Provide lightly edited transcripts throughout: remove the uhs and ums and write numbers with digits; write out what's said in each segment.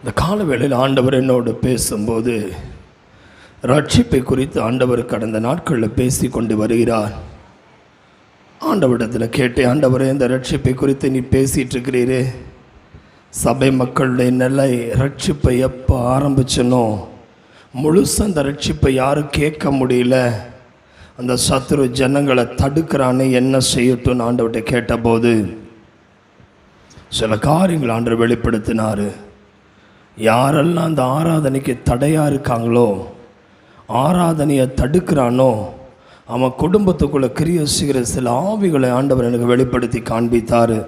இந்த காலவேளையில் ஆண்டவர் என்னோடு பேசும்போது ரட்சிப்பை குறித்து ஆண்டவர் கடந்த நாட்களில் பேசி கொண்டு வருகிறார். ஆண்டவரிடத்தில் கேட்டேன், ஆண்டவரே இந்த ரட்சிப்பை குறித்து நீ பேசிகிட்டு இருக்கிறீரே, சபை மக்களுடைய நிலை ரட்சிப்பை எப்போ ஆரம்பிச்சனோ முழுசாக அந்த ரட்சிப்பை யாரும் கேட்க முடியல, அந்த சத்துரு ஜனங்களை தடுக்கிறான்னு என்ன செய்யட்டும்னு ஆண்டவர்கிட்ட கேட்டபோது சில காரியங்கள் ஆண்டவர் வெளிப்படுத்தினார். யாரெல்லாம் அந்த ஆராதனைக்கு தடையாக இருக்காங்களோ, ஆராதனையை தடுக்கிறானோ, அவன் குடும்பத்துக்குள்ளே கிரியை செய்கிற சில ஆவிகளை ஆண்டவர் எனக்கு வெளிப்படுத்தி காண்பித்தார்.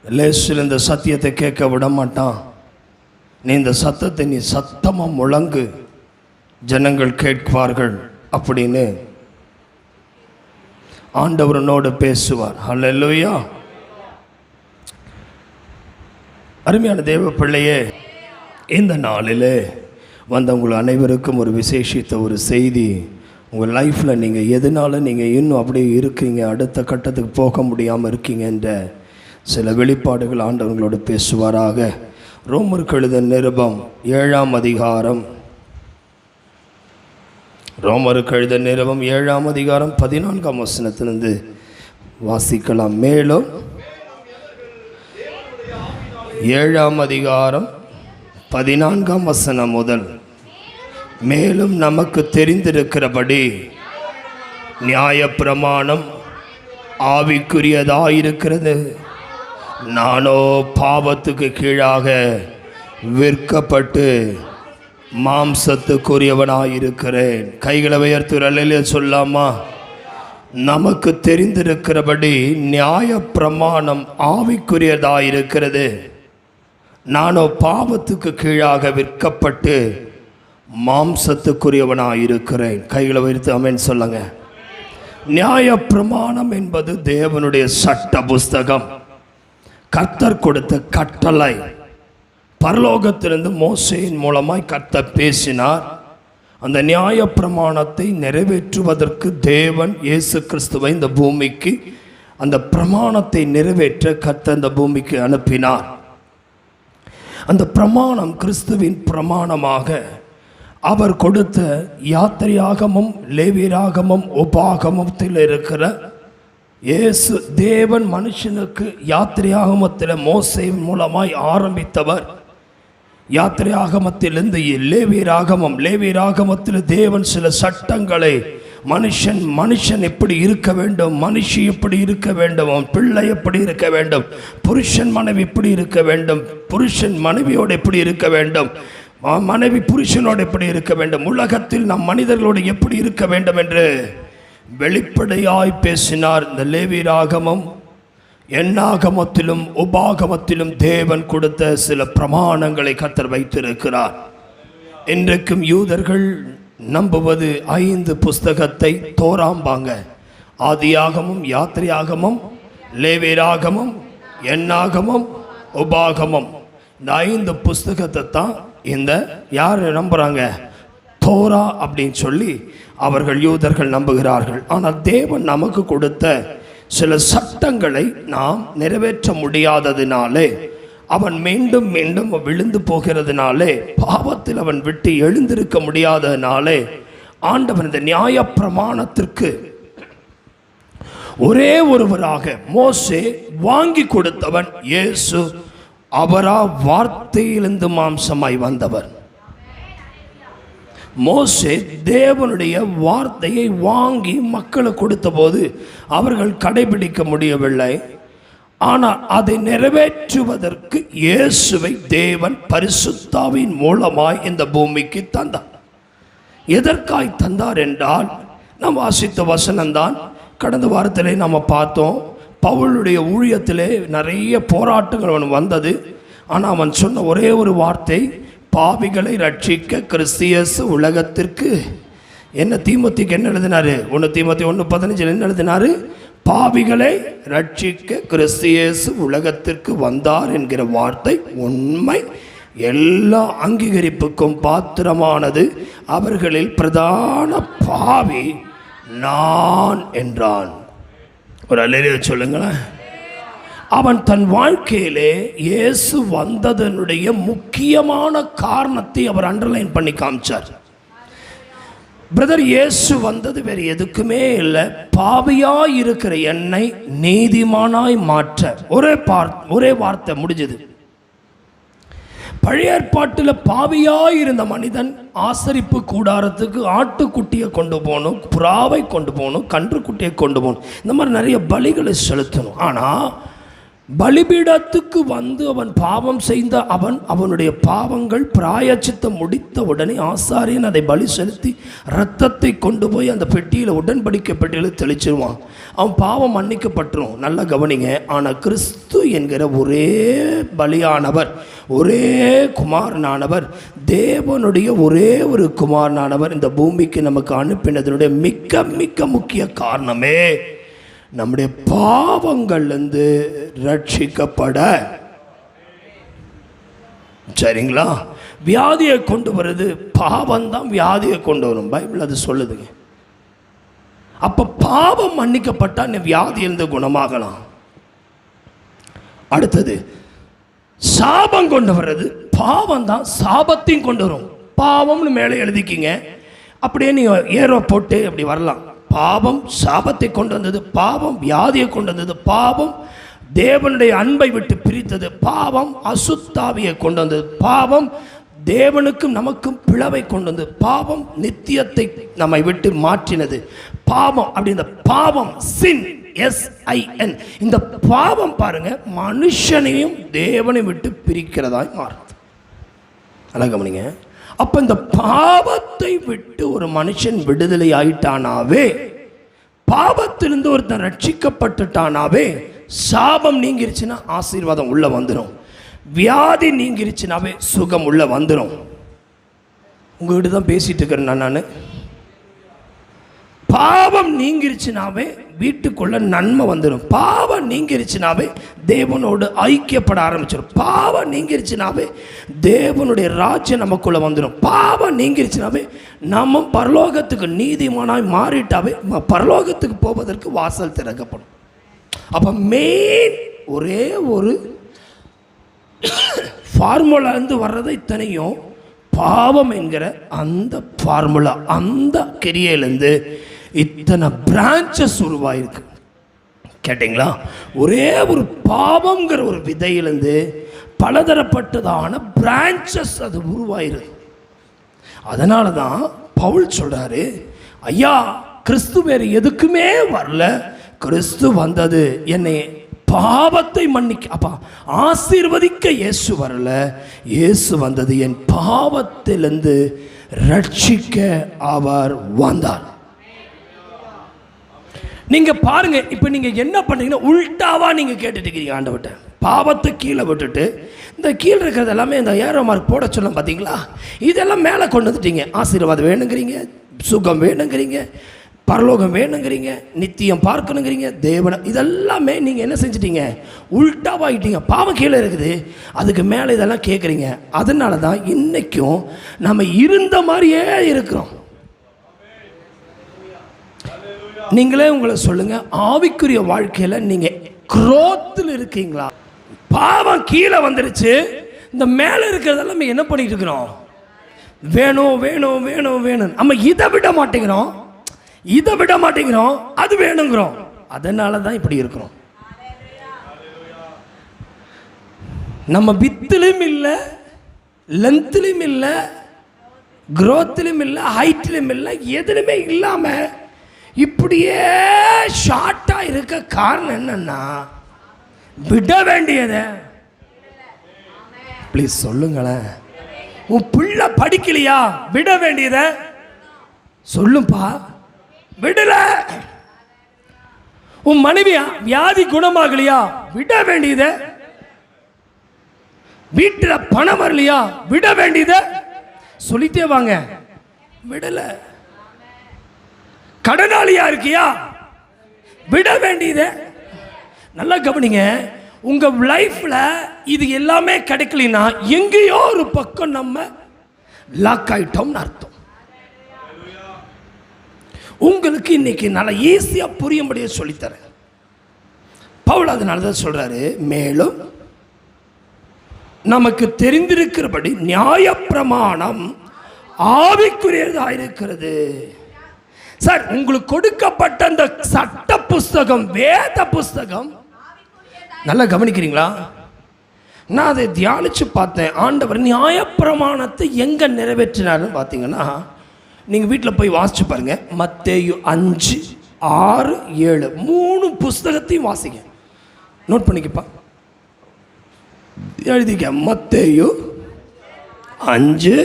லேசில் இந்த சத்தியத்தை கேட்க விட மாட்டான். நீ இந்த சத்தத்தை நீ சத்தமாக முழங்கு, ஜனங்கள் கேட்பார்கள் அப்படின்னு ஆண்டவரனோடு பேசுவார். ஹல்லேலூயா. அருமையான தேவ பிள்ளையே, இந்த நாளில் வந்தவங்கள் அனைவருக்கும் ஒரு விசேஷித்த ஒரு செய்தி. உங்கள் லைஃப்பில் நீங்கள் எதனால நீங்கள் இன்னும் அப்படியே இருக்கீங்க, அடுத்த கட்டத்துக்கு போக முடியாமல் இருக்கீங்கன்ற சில வெளிப்பாடுகள் ஆண்டவங்களோடு பேசுவாராக. ரோமருக்கு எழுதின நிருபம் 7ஆம் அதிகாரம், ரோமருக்கு எழுதின நிருபம் 7ஆம் அதிகாரம் 14ஆம் வசனத்திலிருந்து வாசிக்கலாம். மேலும் 7ஆம் அதிகாரம் 14ஆம் வசனம் முதல், மேலும் நமக்கு தெரிந்திருக்கிறபடி நியாயப்பிரமாணம் ஆவிக்குரியதாயிருக்கிறது, நானோ பாவத்துக்கு கீழாக விற்கப்பட்டு மாம்சத்துக்குரியவனாயிருக்கிறேன். கைகளை உயர்த்தி அல்லேலூயா சொல்லாமா? நமக்கு தெரிந்திருக்கிறபடி நியாயப்பிரமாணம் ஆவிக்குரியதாயிருக்கிறது, நானோ பாவத்துக்கு கீழாக விற்கப்பட்டு மாம்சத்துக்குரியவனாயிருக்கிறேன். கைகளை வைத்து ஆமென் சொல்லுங்க. நியாயப்பிரமாணம் என்பது தேவனுடைய சட்ட புஸ்தகம், கர்த்தர் கொடுத்த கட்டளை. பரலோகத்திலிருந்து மோசேயின் மூலமாய் கர்த்தர் பேசினார். அந்த நியாயப்பிரமாணத்தை நிறைவேற்றுவதற்கு தேவன் இயேசு கிறிஸ்துவை இந்த பூமிக்கு, அந்த பிரமாணத்தை நிறைவேற்ற கர்த்தர் இந்த பூமிக்கு அனுப்பினார். அந்த பிரமாணம் கிறிஸ்துவின் பிரமாணமாக அவர் கொடுத்த யாத்திரையாகமும் லேவியராகமும் உபாகமத்தில் இருக்கிற இயேசு தேவன் மனுஷனுக்கு யாத்திரையாகமத்தில் மோசே மூலமாய் ஆரம்பித்தவர். யாத்திரையாகமத்திலிருந்து லேவியராகமத்தில் தேவன் சில சட்டங்களை, மனுஷன் எப்படி இருக்க வேண்டும், மனுஷி எப்படி இருக்க வேண்டும், பிள்ளை எப்படி இருக்க வேண்டும், புருஷன் மனைவி எப்படி இருக்க வேண்டும், புருஷன் மனைவியோடு எப்படி இருக்க வேண்டும், மனைவி புருஷனோடு எப்படி இருக்க வேண்டும், உலகத்தில் நம் மனிதர்களோடு எப்படி இருக்க வேண்டும் என்று வெளிப்படையாய் பேசினார். இந்த லேவியராகமம், எண்ணாகமத்திலும் உபாகமத்திலும் தேவன் கொடுத்த சில பிரமாணங்களை கர்த்தர் வைத்திருக்கிறார். இன்றைக்கும் யூதர்கள் நம்புவது 5 புஸ்தகத்தை தோராம்பாங்க. ஆதியாகமும், யாத்திரையாகமும், லேவியராகமம், எண்ணாகமம், உபாகமம், இந்த 5 புஸ்தகத்தை தான் இந்த யார் நம்புகிறாங்க, தோரா அப்படின்னு சொல்லி அவர்கள் யூதர்கள் நம்புகிறார்கள். ஆனால் தேவன் நமக்கு கொடுத்த சில சட்டங்களை நாம் நிறைவேற்ற முடியாததினாலே, அவன் மீண்டும் மீண்டும் விழுந்து போகிறதுனாலே, பாவத்தில் அவன் விட்டு எழுந்திருக்க முடியாததினாலே, ஆண்டவன் இந்த நியாய பிரமாணத்திற்கு ஒரே ஒருவராக மோசே வாங்கி கொடுத்தவன் இயேசு. அவரா வார்த்தையிலிருந்து மாம்சமாய் வந்தவர். மோசே தேவனுடைய வார்த்தையை வாங்கி மக்களுக்கு கொடுத்த போது அவர்கள் கடைபிடிக்க முடியவில்லை. ஆனால் அதை நிறைவேற்றுவதற்கு இயேசுவை தேவன் பரிசுத்தாவின் மூலமாய் இந்த பூமிக்கு தந்தார். எதற்காய் தந்தார் என்றால், நாம் வாசித்த வசனம்தான். கடந்த வாரத்திலே நாம் பார்த்தோம், பவுலுடைய ஊழியத்திலே நிறைய போராட்டங்கள் அவன் வந்தது. ஆனால் அவன் சொன்ன ஒரே ஒரு வார்த்தை, பாவிகளை ரட்சிக்க கிறிஸ்தியஸ் உலகத்திற்கு, என்ன தீமோத்தேயுக்கு என்ன எழுதினாரு, 1 தீமோத்தேயு 1:15 என்ன எழுதினாரு, பாவிகளை ரட்சிக்க கிறிஸ்தியேசு உலகத்திற்கு வந்தார் என்கிற வார்த்தை உண்மை, எல்லா அங்கீகரிப்புக்கும் பாத்திரமானது. அவர்களில் பிரதான பாவி நான் என்றான். ஒரு அல்லேலூயா சொல்லுங்களேன். அவன் தன் வாழ்க்கையிலே இயேசு வந்ததனுடைய முக்கியமான காரணத்தை அவர் அண்டர்லைன் பண்ணி காமிச்சார். பிரதர், இயேசு வந்தது வேறு எதுக்குமே இல்லை, பாவியாய் இருக்கிற என்னை நீதிமானாய் மாற்ற. ஒரே வார்த்தை முடிஞ்சது. பழைய ஏற்பாட்டில் பாவியாய் இருந்த மனிதன் ஆசரிப்பு கூடாரத்துக்கு ஆட்டுக்குட்டியை கொண்டு போகணும், புறாவை கொண்டு போகணும், கன்றுக்குட்டியை கொண்டு போகணும், இந்த மாதிரி நிறைய பலிகளை செலுத்தணும். ஆனால் பலிபீடத்துக்கு வந்து அவன் பாவம் செய்த அவனுடைய பாவங்கள் பிராயச்சித்தம் முடித்த உடனே ஆசாரியன் அதை பலி செலுத்தி இரத்தத்தை கொண்டு போய் அந்த பெட்டியில், உடன்படிக்கை பெட்டியில் தெளிச்சிருவான். அவன் பாவம் மன்னிக்கப்பட்டுரும். நல்லா கவனிங்க. ஆனால் கிறிஸ்து என்கிற ஒரே பலியானவர், ஒரே குமாரனானவர், தேவனுடைய ஒரே ஒரு குமாரனானவர் இந்த பூமிக்கு நமக்கு அனுப்பினதனுடைய மிக மிக முக்கிய காரணமே நம்முடைய பாவங்கள்லேருந்து ரட்சிக்கப்பட. சரிங்களா? வியாதியை கொண்டு வருது பாவம்தான், வியாதியை கொண்டு வரும். பைபிள் அது சொல்லுதுங்க. அப்ப பாவம் மன்னிக்கப்பட்டா நீ வியாதியிலிருந்து குணமாகலாம். அடுத்தது சாபம் கொண்டு வர்றது பாவம் தான், சாபத்தையும் கொண்டு வரும். பாவம்னு மேலே எழுதிக்கிங்க, அப்படியே நீ ஏரோ போட்டு அப்படி வரலாம். பாவம் சாபத்தை கொண்டு வந்தது, பாவம் வியாதியை கொண்டு வந்தது, பாவம் தேவனுடைய அன்பை விட்டு பிரித்தது, பாவம் அசுத்தாவியை கொண்டு வந்தது, பாவம் தேவனுக்கும் நமக்கும் பிளவை கொண்டு வந்தது, பாவம் நித்தியத்தை நம்மை விட்டு மாற்றினது. பாவம் அப்படி இந்த பாவம் சின், SIN, இந்த பாவம் பாருங்க மனுஷனையும் தேவனை விட்டு பிரிக்கிறதாய் மாறுது. அழகமணிங்க. அப்ப இந்த பாவத்தை விட்டு ஒரு மனுஷன் விடுதலை ஆயிட்டானாவே, பாவத்திலிருந்து ஒருத்தன் ரட்சிக்கப்பட்டுட்டானாவே, சாபம் நீங்கிருச்சுன்னா ஆசீர்வாதம் உள்ள வந்துடும், வியாதி நீங்கிருச்சுனாவே சுகம் உள்ள வந்துடும். உங்ககிட்ட தான் பேசிட்டு இருக்கிறேன் நான். பாவம் நீங்கிருச்சுனாவே வீட்டுக்குள்ள நன்மை வந்துடும். பாவம் நீங்கிருச்சுனாவே தேவனோடு ஐக்கியப்பட ஆரம்பிச்சிடும். பாவம் நீங்கிருச்சுனாவே தேவனுடைய ராஜ்யம் நமக்குள்ள வந்துடும். பாவம் நீங்கிருச்சுனாவே நம்ம பரலோகத்துக்கு நீதிமானாய் மாறிட்டாவே பரலோகத்துக்கு போவதற்கு வாசல் திறக்கப்படும். அப்ப மெயின் ஒரே ஒரு ஃபார்முலா இருந்து வர்றது இத்தனையும் பாவம் என்கிற அந்த ஃபார்முலா, அந்த கிரியையிலேருந்து இத்தனை பிரான்ச்சஸ் உருவாயிருக்கு. கேட்டிங்களா? ஒரே ஒரு பாவம்ங்கிற ஒரு விதையிலேருந்து பலதரப்பட்டதான பிரான்ச்சஸ் அது உருவாயிருக்கு. அதனால தான் பவுல் சொல்றாரு, ஐயா கிறிஸ்து வேறு எதுக்குமே வரல, கிறிஸ்து வந்தது என்னை பாவத்தை மன்னிக்க, அப்பா ஆசீர்வதிக்க இயேசு வரல, இயேசு வந்தது என் பாவத்திலிருந்து ரட்சிக்க அவர் வந்தார். நீங்க பாருங்க, இப்ப நீங்க என்ன பண்றீங்கன்னா உல்டாவா நீங்க கேட்டுட்டு இருக்கீங்க. ஆண்டவர்கிட்ட பாவத்தை கீழே விட்டுட்டு இந்த கீழே இருக்கிறது எல்லாமே இந்த ஏரோ மார்க் போட சொல்ல பார்த்தீங்களா, இதெல்லாம் மேலே கொண்டு வந்துட்டீங்க. ஆசீர்வாதம் வேணுங்கிறீங்க, சுகம் வேணுங்கிறீங்க, பரலோகம் வேணுங்கிறீங்க, நித்தியம் பார்க்கணுங்கிறீங்க, தேவனை, இதெல்லாமே நீங்கள் என்ன செஞ்சிட்டீங்க? உல்டாவாகிட்டீங்க. பாவம் கீழே இருக்குது, அதுக்கு மேலே இதெல்லாம் கேட்குறீங்க. அதனால தான் இன்னைக்கும் நம்ம இருந்த மாதிரியே இருக்கிறோம். நீங்களே உங்களை சொல்லுங்க, ஆவிக்குரிய வாழ்க்கையில் நீங்கள் குரோத்தில் இருக்கீங்களா? பாவம் கீழே வந்துருச்சு, இந்த மேலே இருக்கிறதெல்லாம் என்ன பண்ணிட்டு இருக்கிறோம்? வேணும் வேணும் வேணும் வேணும். நம்ம இதை விட மாட்டேங்கிறோம், இதை விட மாட்டேங்கிறோம், அது வேணுங்கிறோம். அதனால தான் இப்படி இருக்கிறோம். நம்ம வித்திலும் இல்லை, லென்த்லையும் இல்லை, குரோத்திலும் இல்லை, ஹைட்லையும் இல்லை, எதுலையுமே இல்லாமல் இப்படியே ஷார்ட்டா இருக்க காரணம் என்னன்னா, விட வேண்டியதை ப்ளீஸ் சொல்லுங்களேன். உன் பிள்ளை படிக்கலையா? விட வேண்டியதை சொல்லுப்பா, விடல. உன் மனைவியா வியாதி குணமாகலையா? விட வேண்டியதை. வீட்டில் பணம் வரலையா? விட வேண்டியதை சொல்லிட்டே வாங்க. விடல. கடனாளியா இருக்கியா? விட வேண்டியதை. நல்லா கவனிங்க, உங்க லைஃப்ல இது எல்லாமே கிடைக்கலனா எங்கேயோ ஒரு பக்கம் நம்ம லாக் ஆயிட்டோம்னு அர்த்தம். உங்களுக்கு இன்னைக்கு நல்லா ஈஸியா புரியும்படியே சொல்லித்தரேன். பவுல் அதனால தான் சொல்றாரு, மேலும் நமக்கு தெரிந்திருக்கிறபடி நியாயப்பிரமாணம் ஆவிக்குரியதாயிருக்கிறது. சார், உங்களுக்கு கொடுக்கப்பட்ட அந்த சட்ட புஸ்தகம், வேத புஸ்தகம், நல்லா கவனிக்கிறீங்களா? நான் அதை தியானிச்சு பார்த்தேன். ஆண்டவர் நியாயப்பிரமாணத்தை எங்க நிறைவேற்றினார்னு பார்த்தீங்கன்னா, நீங்கள் வீட்டில் போய் வாசிச்சு பாருங்க. மத்தேயு 5, 6, 7 3 புஸ்தகத்தையும் வாசிங்க. நோட் பண்ணிக்கப்பா, எழுதிக்க. மத்தேயு 5,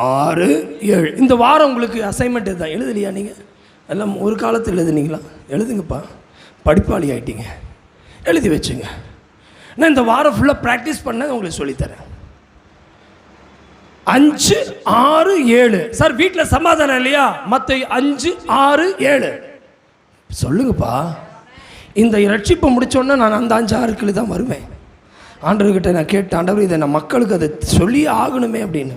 6, 7. இந்த வாரம் உங்களுக்கு அசைன்மெண்ட் தான். எழுதலையா நீங்கள்? எல்லாம் ஒரு காலத்தில் எழுதுனீங்களா? எழுதுங்கப்பா, படிப்பாளி ஆகிட்டீங்க. எழுதி வச்சுங்க. நான் இந்த வாரம் ஃபுல்லாக ப்ராக்டிஸ் பண்ண உங்களுக்கு சொல்லித்தரேன். 5, 6, 7. சார், வீட்டில் சமாதானம் இல்லையா? மத்தேயு 5, 6, 7 சொல்லுங்கப்பா. இந்த ரட்சிப்பை முடித்தோன்னே நான் அந்த 5, 6 தான் வருவேன். ஆண்டவர்கிட்ட நான் கேட்டேன், ஆண்டவர் இதை நான் மக்களுக்கு அதை சொல்லி ஆகணுமே அப்படின்னு.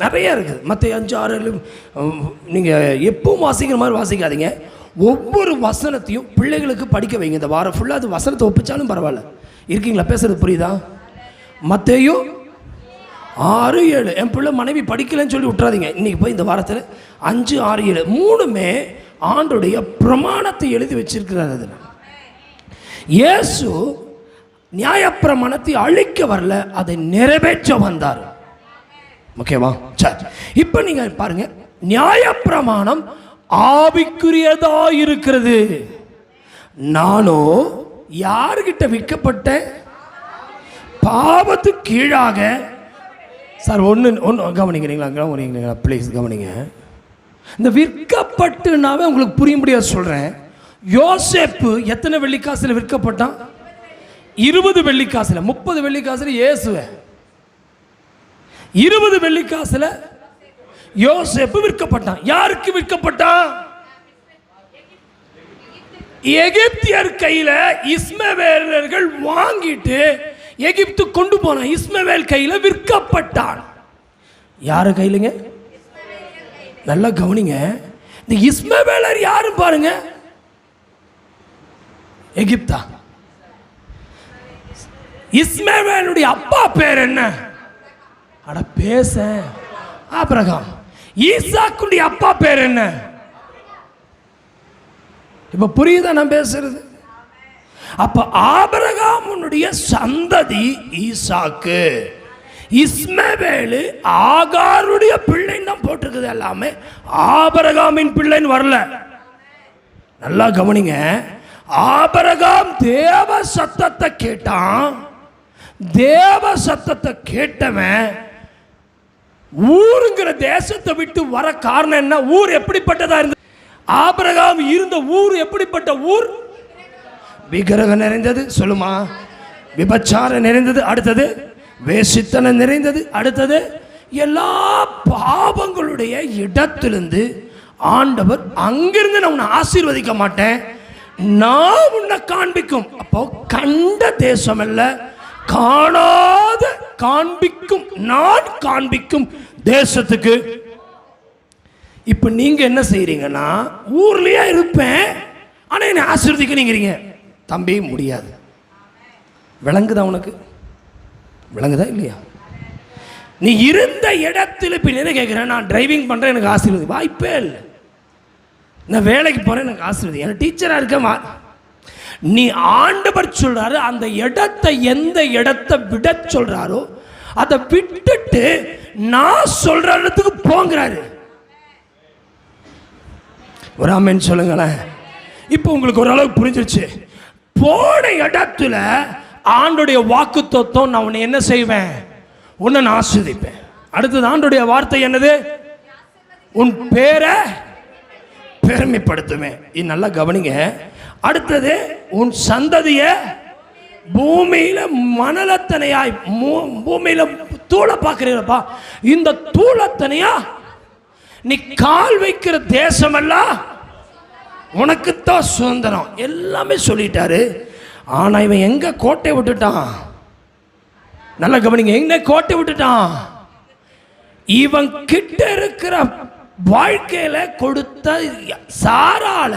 நிறைய இருக்குது. மத்தேயு 5, 6 நீங்கள் எப்பவும் வாசிக்கிற மாதிரி வாசிக்காதீங்க. ஒவ்வொரு வசனத்தையும் பிள்ளைகளுக்கு படிக்க வைங்க. இந்த வாரம் ஃபுல்லாக அது வசனத்தை ஒப்பிச்சாலும் பரவாயில்ல. இருக்கீங்களா? பேசுறது புரியுதா? மத்தேயு 6, 7. என் பிள்ளை மனைவி படிக்கலன்னு சொல்லி விட்டுறாதீங்க. இன்றைக்கி போய் இந்த வாரத்தில் 5, 6, 7 3மே ஆண்டுடைய பிரமாணத்தை எழுதி வச்சிருக்கிறார். அதில் இயேசு நியாயப்பிரமாணத்தை அழிக்க வரல, அதை நிறைவேற்ற வந்தார். ஓகேவா? சரி, இப்போ நீங்கள் பாருங்க, நியாயப்பிரமாணம் ஆவிக்குரியதா இருக்கிறது. நானோ யாருக்கிட்ட விற்கப்பட்டேன்? பாவத்துக்கு கீழாக. சார், ஒன்று கவனிக்கிறீங்களா? ப்ளீஸ் கவனிங்க. இந்த விற்கப்பட்டுனாவே உங்களுக்கு புரியும்படியாக சொல்கிறேன். யோசேப்பு எத்தனை வெள்ளிக்காசில் விற்கப்பட்டான்? 20 வெள்ளிக்காசில். 30 வெள்ளிக்காசில் இயேசுவை, 20 வெள்ளிக்காசில் யோசேப்பு விற்கப்பட்டான். யாருக்கு விற்கப்பட்டான்? எகிப்தியர் கையில இஸ்மவேலர்கள் வாங்கிட்டு எகிப்து கொண்டு போன இஸ்மவேல் கையில விற்கப்பட்டான். யாரு கையிலங்க? நல்லா கவனிங்க. இந்த இஸ்மவேலர் யாரு பாருங்க? எகிப்தா. இஸ்மவேலுடைய அப்பா பேர் என்ன? அட பேச, ஆபிரகாம். ஈசாக்குடைய அப்பா பேர் என்ன? இப்ப புரியுதா நான் பேசுறது? அப்ப ஆபிரகாமுடைய சந்ததி ஈசாக்கு. இஸ்மவேலு ஆகாருடைய பிள்ளைன்னு தான் போட்டிருக்குது. எல்லாமே ஆபிரகாமின் பிள்ளைன்னு வரல. நல்லா கவனிங்க. ஆபிரகாம் தேவ சத்தத்தை கேட்டான். தேவ சத்தத்தை கேட்டவன் ஊருங்கிற தேசத்தை விட்டு வர காரணம் என்ன? ஊர் எப்படிப்பட்டதா இருந்தது? ஆபிரகாம் இருந்த ஊர் எப்படிப்பட்ட ஊர்? விக்கிரகம் நிறைந்தது. சொல்லுமா? விபச்சாரம் நிறைந்தது. அடுத்தது வேசித்தனம் நிறைந்தது. அடுத்தது எல்லா பாவங்களுடைய இடத்திலிருந்து ஆண்டவர் அங்கிருந்து நான் உன்னை ஆசீர்வதிக்க மாட்டேன், நான் உன்னை காண்பிக்கும். அப்போ கண்ட தேசம் அல்ல, காணாத காண்பிக்கும், நான் காண்பிக்கும் தேசத்துக்கு. இப்ப நீங்க என்ன செய்றீங்கன்னா, ஊர்லயே இருப்பேன் ஆனா என்ன ஆசீர்வதிக்க நீங்கிறீங்க. தம்பி முடியாது. விளங்குதா உனக்கு? விளங்குதா இல்லையா? நீ இருந்த இடத்துல இப்ப என்ன கேட்கிறேன்? நான் டிரைவிங் பண்றேன், எனக்கு ஆசீர்வதி. வாய்ப்பே இல்லை. நான் வேலைக்கு போறேன், எனக்கு ஆசீர்வதி. எனக்கு டீச்சரா இருக்க. நீ ஆண்டவர் சொல்றாரு, அந்த இடத்தை, எந்த இடத்தை விட சொல்றாரோ அதை விட்டுட்டு நான் சொல்ற இடத்துக்கு போங்கிறாரு. ஒரு ஆமென் சொல்லுங்களேன். இப்போ உங்களுக்கு ஓரளவுக்கு புரிஞ்சிருச்சு. போன இடத்துல ஆண்டுடைய வாக்குத்தத்தம், நான் உன்னை என்ன செய்வேன்? உன்னை நான் ஆசீர்வதிப்பேன். அடுத்தது ஆண்டுடைய வார்த்தை என்னது? உன் பேரை பெருமைப்படுத்துவேன். இது நல்லா கவனிங்க. அடுத்தது உன் சந்ததிய பூமியில மணலத்தனையாய், பூமியில தூளை பார்க்கிறீங்களப்பா, இந்த தூளத்தனையா நீ கால் வைக்கிற தேசமெல்லாம் உனக்குத்தான் சுதந்திரம். எல்லாமே சொல்லிட்டாரு. ஆனா இவன் எங்க கோட்டை விட்டுட்டான்? நல்லா கவனிங்க. எங்க கோட்டை விட்டுட்டான்? இவன் கிட்ட இருக்கிற வாழ்க்கையில கொடுத்த சாரால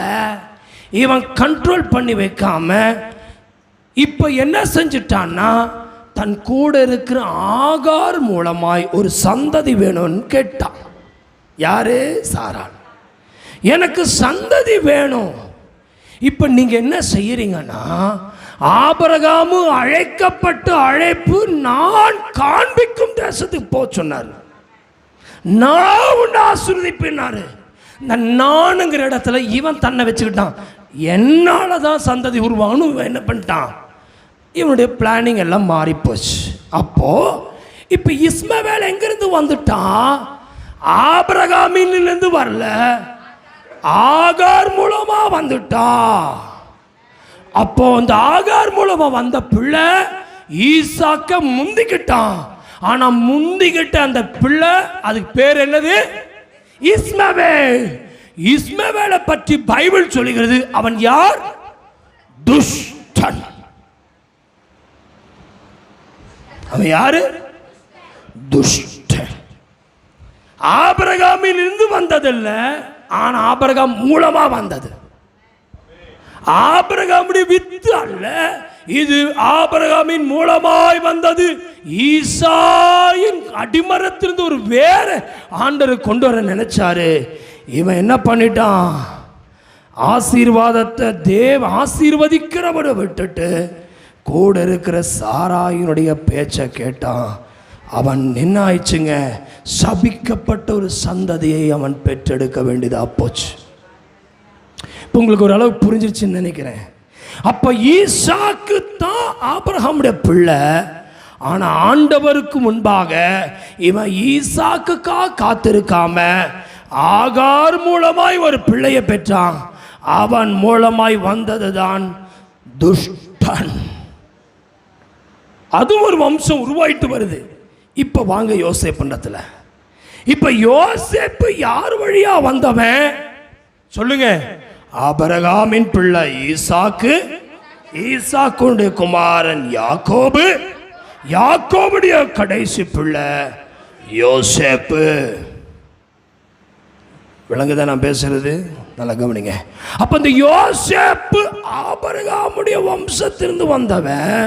இவன் கண்ட்ரோல் பண்ணி வைக்காம இப்ப என்ன செஞ்சிட்டான்னா, தன் கூட இருக்கிற ஆகார் மூலமாய் ஒரு சந்ததி வேணும்னு கேட்டான். யாரு? சாராள். எனக்கு சந்ததி வேணும். இப்ப நீங்க என்ன செய்யறீங்கன்னா, ஆபிரகாமு அழைக்கப்பட்ட அழைப்பு நான் காண்பிக்கும் தேசத்துக்கு போ சொன்னார். நான் உன்னை ஆசீர்வதிப்பேனாரு. இந்த நானுங்கிற இடத்துல இவன் தன்னை வச்சுக்கிட்டான். என்னால தான் சந்ததி உருவாகணும். இவன் என்ன பண்ணிட்டான்? இவனுடைய பிளானிங் எல்லாம் மாறி போச்சு. அப்போ இப்ப இஸ்மவேல் எங்கிருந்து வந்துட்டான்? ஆபிரகாமிலிருந்து வரல, ஆகார் மூலமா வந்துட்டா. அப்போ இந்த ஆகார் மூலமா வந்த பிள்ளை ஈசாக்க முந்திக்கிட்டான். ஆனா முந்திக்கிட்ட அந்த பிள்ளை, அதுக்கு பேர் என்னது? இஸ்மவேல். இஸ்மவேலை பற்றி பைபிள் சொல்லுகிறது, அவன் யார்? துஷ்டன். அவன் யாரு? துஷ்டன். ஆபிரகாமில் இருந்து வந்ததில்ல, ஆனா ஆபிரகாம் மூலமா வந்தது. ஆபிரகாமுடைய வித்து அல்ல இது, ஆபிரகாமின் மூலமாய் வந்தது. ஈசாயின் அடிமரத்திலிருந்து ஒரு வேற ஆண்டவர் கொண்டு வர நினைச்சாரு. இவன் என்ன பண்ணிட்டான்? ஆசீர்வாதத்தை ஆசீர்வதிக்கிறவரை விட்டுட்டு கூட இருக்கிற சாராயினுடைய பேச்சை கேட்டான். அவன் என்ன ஆயிடுச்சுங்க? சபிக்கப்பட்ட ஒரு சந்ததியை அவன் பெற்றெடுக்க வேண்டியதா போச்சு. இப்போ உங்களுக்கு ஒரு அளவு புரிஞ்சிருச்சுன்னு நினைக்கிறேன். அப்ப ஈசாக்கு தான் ஆபிரகாமுடைய பிள்ளை. ஆனா ஆண்டவருக்கு முன்பாக இவன் ஈசாக்குக்கா காத்திருக்காம ஆகார் மூலமாய் ஒரு பிள்ளையை பெற்றான். அவன் மூலமாய் வந்ததுதான் துஷ்டன். அது ஒரு வம்சம் உருவாயிட்டு வருது. இப்ப வாங்க யோசேப்பு பண்டத்துல. இப்ப யோசேப்பு யார் வழியா வந்தவன் சொல்லுங்க? ஆபிரகாமின் பிள்ளை ஈசாக்கு, ஈசாக்குடைய குமாரன் யாக்கோபு, யாக்கோபுடைய கடைசி பிள்ளை யோசேப்பு. விளங்குதான் நான் பேசுறது? நல்லா கவனிங்க. அப்ப இந்த யோசேப்பு ஆபிரகாமுடைய வம்சத்திலிருந்து வந்தவன்.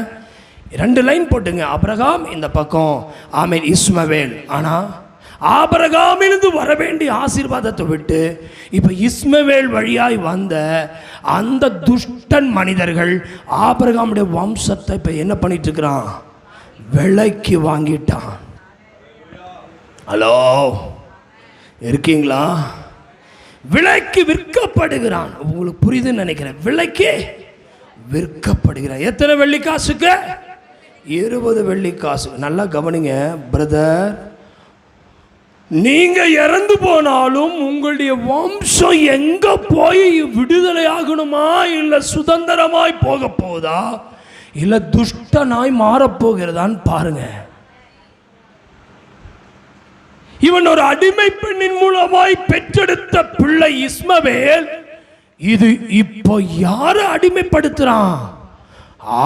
2 லைன் போட்டுங்க. ஆபிரகாம் இந்த பக்கம், ஆமென், இஸ்மவேல். ஆனா ஆபிரகாமிலிருந்து வர வேண்டிய ஆசீர்வாதத்தை விட்டு இப்ப இஸ்மவேல் வழியாய் வந்த அந்த துஷ்டன் மனிதர்கள் ஆபிரகாமுடைய வம்சத்தை இப்ப என்ன பண்ணிட்டு இருக்கிறான்? விலைக்கு வாங்கிட்டான். ஹலோ, இருக்கீங்களா? விலைக்கு விற்கப்படுகிறான். உங்களுக்கு புரியுதுன்னு நினைக்கிறேன். விலைக்கு விற்கப்படுகிறான். எத்தனை வெள்ளி காசுக்கு? 20 வெள்ளி காசு. நல்லா கவனிங்க பிரதர். நீங்க இறந்து போனாலும் உங்களுடைய வம்சம் எங்க போய் விடுதலை ஆகணுமா, இல்ல சுதந்திரமாய் போக போதா, இல்ல துஷ்டனாய் மாறப்போகிறதான்னு பாருங்க. இவன் ஒரு அடிமை பெண்ணின் மூலமாய் பெற்றெடுத்த பிள்ளை இஸ்மவேல். இது இப்போ யாரை அடிமைப்படுத்துறான்?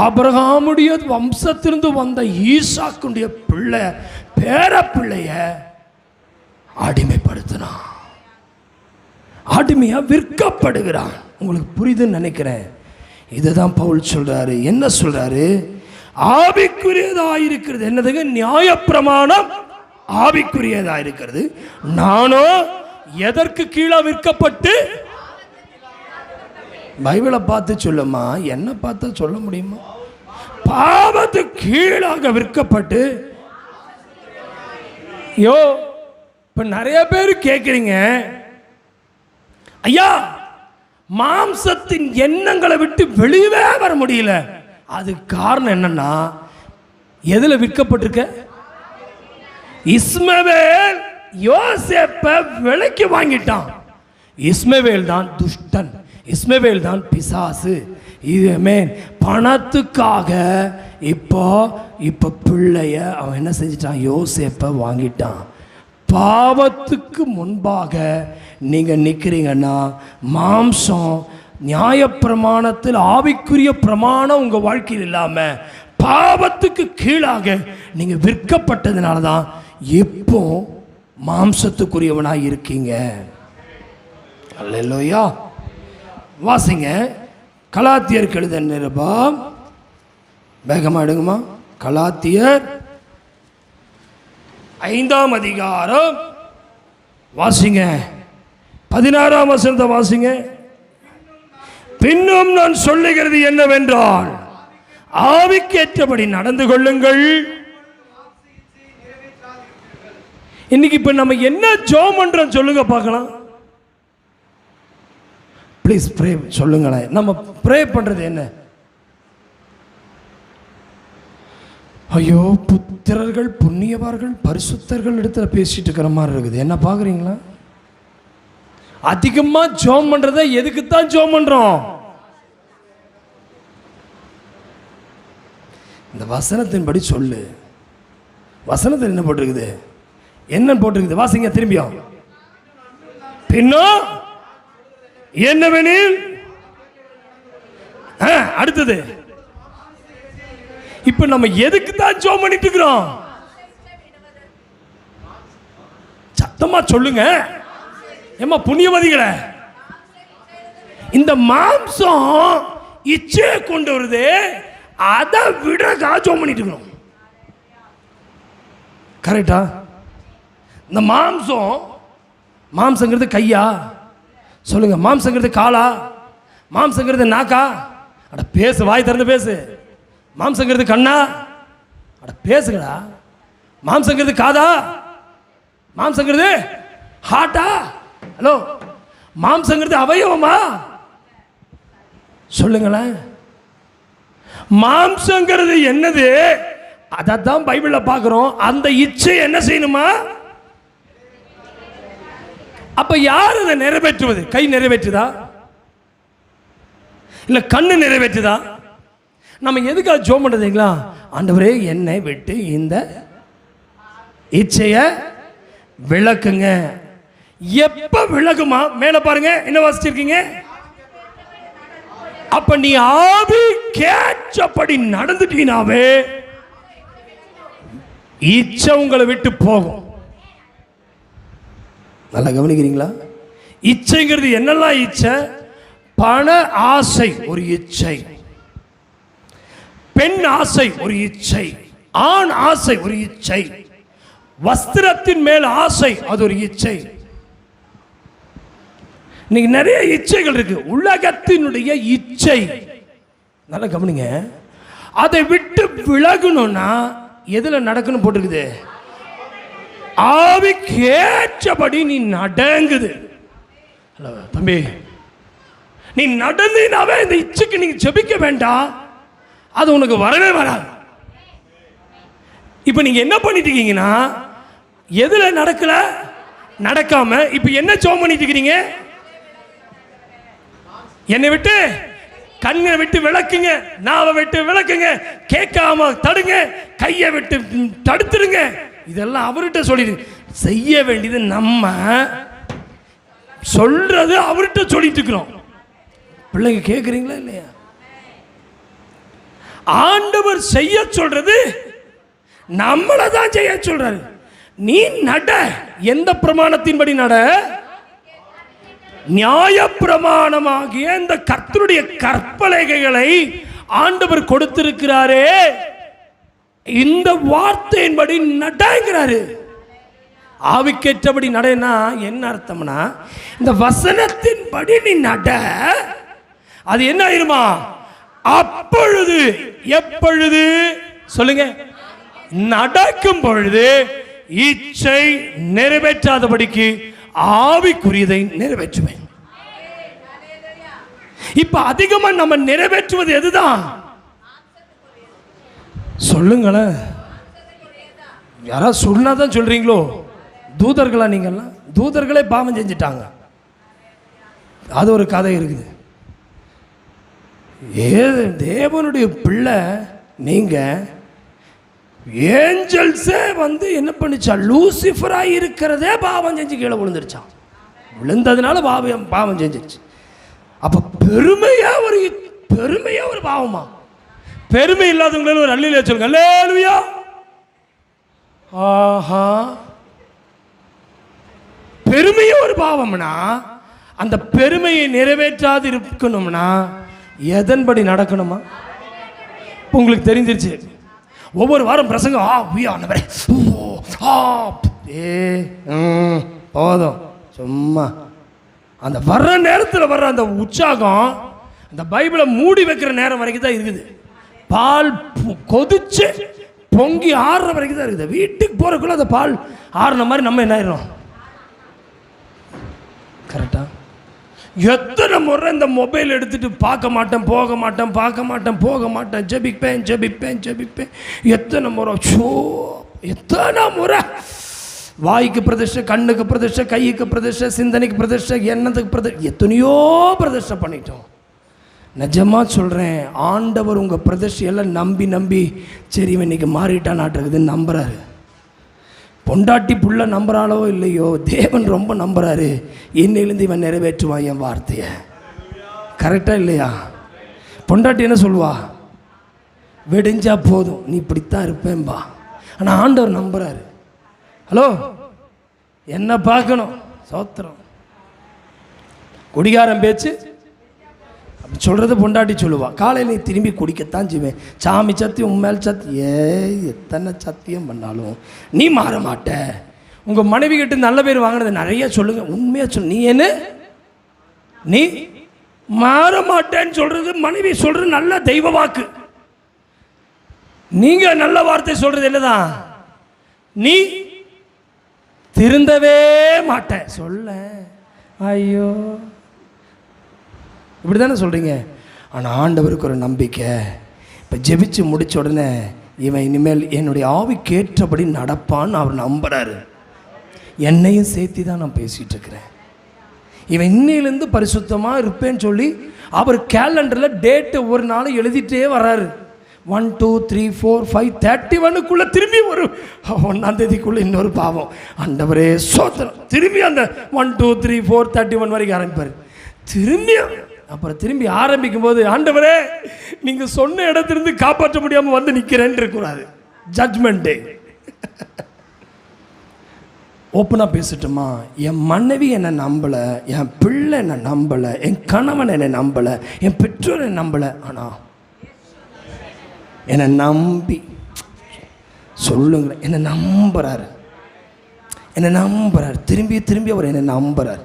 ஆபிரகாமுடைய வம்சத்திலிருந்து வந்த ஈசாக்குடைய பிள்ளை, பேர பிள்ளைய அடிமைப்படுத்தினான். அடிமையா விற்கப்படுகிறான். உங்களுக்கு புரியுதுன்னு நினைக்கிறேன். இதுதான் பவுல் சொல்றாரு. என்ன சொல்றாரு? ஆவிக்குரியதா இருக்கிறது என்னதுங்க? நியாயப்பிரமாணம் ஆவிக்குரியதா இருக்கிறது. நானோ எதற்கு கீழே விற்கப்பட்டு? பைபிளை பார்த்து சொல்லுமா, என்ன பார்த்தா சொல்ல முடியுமா? பாவத்துக்கு கீழாக விற்கப்பட்டு. யோ, இப்ப நிறைய பேர் கேட்குறீங்க, ஐயா மாம்சத்தின் எண்ணங்களை விட்டு வெளியவே வர முடியல. அது காரணம் என்னன்னா, எதுல விற்கப்பட்டிருக்க? இஸ்மவேல் யோசேப்பை விலைக்கு வாங்கிட்டான். இஸ்மவேல் தான் துஷ்டன், இஸ்மவேல் தான் பிசாசு. இதுமே பணத்துக்காக இப்போ பிள்ளைய அவன் என்ன செஞ்சிட்டான்? யோசேப்பை வாங்கிட்டான். பாவத்துக்கு முன்பாக நீங்க நிற்கிறீங்கன்னா, மாம்சம் நியாயப்பிரமாணத்தில் ஆவிக்குரிய பிரமாணம் உங்க வாழ்க்கையில் இல்லாம பாவத்துக்கு கீழாக நீங்க விற்கப்பட்டதுனால தான் இப்போ மாம்சத்துக்குரியவனாக இருக்கீங்க. அல்லேலூயா. வாசிங்க கலாத்தியருக்கு எழுதின நிருபம் வேகமாக எடுங்கம்மா. கலாத்தியர் 5ஆம் அதிகாரம் வாசிங்க. 16ஆம் வசனத்தை வாசிங்க. பின்னும் நான் சொல்லுகிறது என்னவென்றால், ஆவிக்கேற்றபடி நடந்து கொள்ளுங்கள். இன்னைக்கு இப்ப நம்ம என்ன ஜெபம் பண்றோம் சொல்லுங்க பார்க்கலாம். ப்ளீஸ் ப்ரே சொல்லுங்களேன். நம்ம ப்ரே பண்றது என்ன? ஐயோ, புத்திரர்கள் புண்ணியவார்கள் பரிசுத்தர்கள் இடத்துல பேசிட்டு இருக்கிற மாதிரி இருக்குது. என்ன பார்க்குறீங்களா? அதிகமாக ஜெபம் பண்றத எதுக்குத்தான் ஜெபம் பண்றோம்? இந்த வசனத்தின்படி சொல்லு. வசனத்தில் என்ன போட்டிருக்குது? என்ன போட்டிருக்குது? வாசிங்க திரும்பியும். பின்னும் என்னவெனில், அடுத்தது. இப்ப நம்ம எதுக்கு தான் ஜெபம் பண்ணிட்டு இருக்கிறோம்? சத்தமா சொல்லுங்க. ஏமா புண்ணியவதிகளே, இந்த மாம்சம் இச்சையை கொண்டு வருது, அதை விட ஜெபம் பண்ணிட்டு இருக்கிறோம். கரெக்டா? இந்த மாம்சங்கிறது கையா? சொல்லுங்க. மாம்சங்கிறது காலா? மாம்சங்கிறது நாக்கா? அட பேசு, வாய் திறந்து பேசு. மாம்சங்கிறது கண்ணா? அட பேசுங்கடா. மாம்சங்கிறது காதா? மாம்சங்கிறது ஹார்ட்டா? ஹலோ, மாம்சங்கிறது அவயவமா? சொல்லுங்களேன். மாம்சங்கிறது என்னது? அதான் பைபிள்ல பார்க்கிறோம். அந்த இச்சை என்ன செய்யணுமா? அப்ப யார் அதை நிறைவேற்றுவது? கை நிறைவேற்றுதா? இல்ல கண்ணு நிறைவேற்றுதா? நம்ம எதுக்காக ஜெபம் பண்றதுங்களா? ஆண்டவரே, என்னை விட்டு இந்த இச்சைய விளக்குங்க. எப்ப விளக்குமா? மேல பாருங்க, என்ன வாசிச்சிருக்கீங்க? அப்ப நீ ஆவி கேட்டபடி நடந்துட்டீனாவே இச்சை உங்களை விட்டு போகும். நல்லா கவனிக்கிறீங்களா? இச்சைங்கிறது என்னெல்லாம் இச்சை? பண ஆசை ஒரு இச்சை, பெண் ஆசை ஒரு இச்சை, ஆண் ஆசை ஒரு இச்சை, வஸ்திரத்தின் மேல் ஆசை அது ஒரு இச்சை. இன்னைக்கு நிறைய இச்சைகள் இருக்கு. உலகத்தினுடைய இச்சை. நல்லா கவனிங்க. அதை விட்டு விலகணும்னா எதுல நடக்கணும் போட்டிருக்குது? ஆவிக்கேற்றபடி நீ நடங்குது. ஹலோ தம்பி, நீ நடந்தினாவே இந்த இச்சைக்கு நீங்க ஜெபிக்க வேண்டாம், அது உனக்கு வரவே வராது. இப்ப நீங்க என்ன பண்ணிட்டு இருக்கீங்கன்னா, எதுல நடக்கல நடக்காம இப்ப என்ன ஜெபம் பண்ணிட்டு இருக்கீங்க? என்னை விட்டு, கண்ணை விட்டு விளக்குங்க, நாவை விட்டு விளக்குங்க, கேட்காம தடுங்க, கையை விட்டு தடுத்துருங்க. இதெல்லாம் அவர்கிட்ட சொல்லிடு. செய்ய வேண்டியது நம்ம, சொல்றது அவர்கிட்ட சொல்லிட்டு இருக்கிறோம். பிள்ளைங்க கேட்குறீங்களா இல்லையா? ஆண்டவர் செய்ய சொல்றது நம்மளை தான் செய்ய சொல்றாரு. நீ நட. எந்த பிரமாணத்தின்படி நட? நியாய பிரமாணமாகிய இந்த கர்த்தருடைய கற்பலகைகளை ஆண்டவர் கொடுத்திருக்கிறாரே, இந்த வார்த்தையின்படி நடங்கிறாரு. ஆவிக்கேற்றபடி நடனா என்ன அர்த்தம்னா, இந்த வசனத்தின்படி நீ நட. அது என்ன ஆயிருமா? அப்பொழுது, எப்பொழுது சொல்லுங்க, நடக்கும் பொழுது இச்சை நிறைவேற்றாதபடிக்கு ஆவிக்குரியதை நிறைவேற்றுவேன். இப்ப அதிகமா நம்ம நிறைவேற்றுவது எதுதான்? சொல்லுங்களேன். யாராவது சொன்னாதான் சொல்றீங்களோ? தூதர்களா நீங்கெல்லாம்? தூதர்களே பாவம் செஞ்சிட்டாங்க. அது ஒரு கதை இருக்குது. தேவனுடைய பிள்ளை நீங்க, ஏஞ்சல்ஸே வந்து என்ன பண்ணிச்சா? லூசிஃபரா இருக்கிறதே பாவம் செஞ்சு கீழே விழுந்துருச்சான். விழுந்ததுனால பாவம் செஞ்சிருச்சு. அப்ப பெருமையா ஒரு பாவமா? பெருமை இல்லாதவங்களும் ஒரு அல்லேலூயா சொல்லுங்க. அல்லேலூயா. ஆஹா, பெருமையே ஒரு பாவம்னா, அந்த பெருமையை நிறைவேற்றாது இருக்கணும்னா எதன்படி நடக்கணுமா? உங்களுக்கு தெரிஞ்சிருச்சு. ஒவ்வொரு வாரம் பிரசங்கம் ஆண்டவரே போதும். சும்மா அந்த வர்ற நேரத்தில் வர்ற அந்த உற்சாகம் அந்த பைபிளை மூடி வைக்கிற நேரம் வரைக்கும் தான் இருக்குது. பால் கொதிச்சு பொங்கி ஆறுற வரைக்கும் தான் இருக்குது. வீட்டுக்கு போறதுக்குள்ள அந்த பால் ஆறுன மாதிரி நம்ம என்ன ஆயிடும். கரெக்டா? எத்தனை முறை இந்த மொபைல் எடுத்துட்டு பார்க்க மாட்டேன் போக மாட்டேன் ஜெபிப்பேன் எத்தனை முறை எத்தனை முறை. வாய்க்கு பிரதிஷ்டை, கண்ணுக்கு பிரதிஷ்டை, கைக்கு பிரதிஷ்டை, சிந்தனைக்கு பிரதிஷ்டை, எண்ணத்துக்கு பிரதிஷ்டை, எத்தனையோ பிரதிஷ்டை பண்ணிட்டோம். நிஜமாக சொல்கிறேன், ஆண்டவர் உங்கள் பிரதிஷ்டையெல்லாம் நம்பி சரி இன்னைக்கு மாறிட்டானாட்டுக்குதுன்னு நம்புகிறாரு. பொண்டாட்டி புள்ள நம்புறாளோ இல்லையோ, தேவன் ரொம்ப நம்புறாரு. இன்னிலிருந்து இவன் நிறைவேற்றுவான் என் வார்த்தையை. கரெக்டா இல்லையா? பொண்டாட்டி என்ன சொல்லுவா? வெடிஞ்சா போதும், நீ இப்படித்தான் இருப்பேன்பா. ஆனால் ஆண்டவர் நம்புறாரு. ஹலோ, என்ன பார்க்கணும்? சோத்திரம். குடிகாரம் பேச்சு அப்படி சொல்கிறது பொண்டாட்டி சொல்லுவா. காலையில் நீ திரும்பி குடிக்கத்தான் செய்வேன். சாமி சத்தியம், உண்மையில் சத்தியம், எத்தனை சத்தியம் பண்ணாலும் நீ மாற மாட்ட. உங்கள் மனைவி கிட்ட நல்ல பேர் வாங்கினது நிறைய சொல்லுங்க. உண்மையாக சொல்லு. நீ மாற மாட்டேன்னு சொல்கிறது மனைவி சொல்கிறது நல்ல தெய்வ வாக்கு. நீங்கள் நல்ல வார்த்தை சொல்கிறது என்னதான்? நீ திருந்தவே மாட்ட சொல்ல. ஐயோ, இப்படி தானே சொல்கிறீங்க. ஆனால் ஆண்டவருக்கு ஒரு நம்பிக்கை. இப்போ ஜெபிச்சு முடித்த உடனே இவன் இனிமேல் என்னுடைய ஆவிக்கு ஏற்றபடி நடப்பான்னு அவர் நம்புகிறாரு. என்னையும் சேர்த்து தான் நான் பேசிகிட்டு இருக்கிறேன். இவன் இன்னையிலேருந்து பரிசுத்தமாக இருப்பேன்னு சொல்லி அவர் கேலண்டரில் டேட்டு ஒரு நாள் எழுதிட்டே வர்றாரு. 1 2 3 4 5 31க்குள்ளே திரும்பி ஒரு 1ஆம் தேதிக்குள்ளே இன்னொரு பாவம். ஆண்டவரே சோத்திரம். திரும்பி அந்த 1 2 3 4 31 வரைக்கும் ஆரம்பிப்பார். திரும்பி ஆரம்பிக்கும் போது, ஆண்டவரே நீங்கள் சொன்ன இடத்திலிருந்து காப்பாற்ற முடியாமல் வந்து நிற்கிறேன்னு இருக்கக்கூடாது. ஜட்ஜ்மெண்ட் டே. ஓப்பனாக பேசட்டுமா? என் மனைவி என்னை நம்பலை, என் பிள்ளை என்னை நம்பலை, என் கணவன் என்னை நம்பலை, என் பெற்றோர் என்னை நம்பலை. ஆனால் என்னை நம்பி சொல்லுங்க, என்னை நம்புறாரு. திரும்பி அவர் என்னை நம்புறாரு.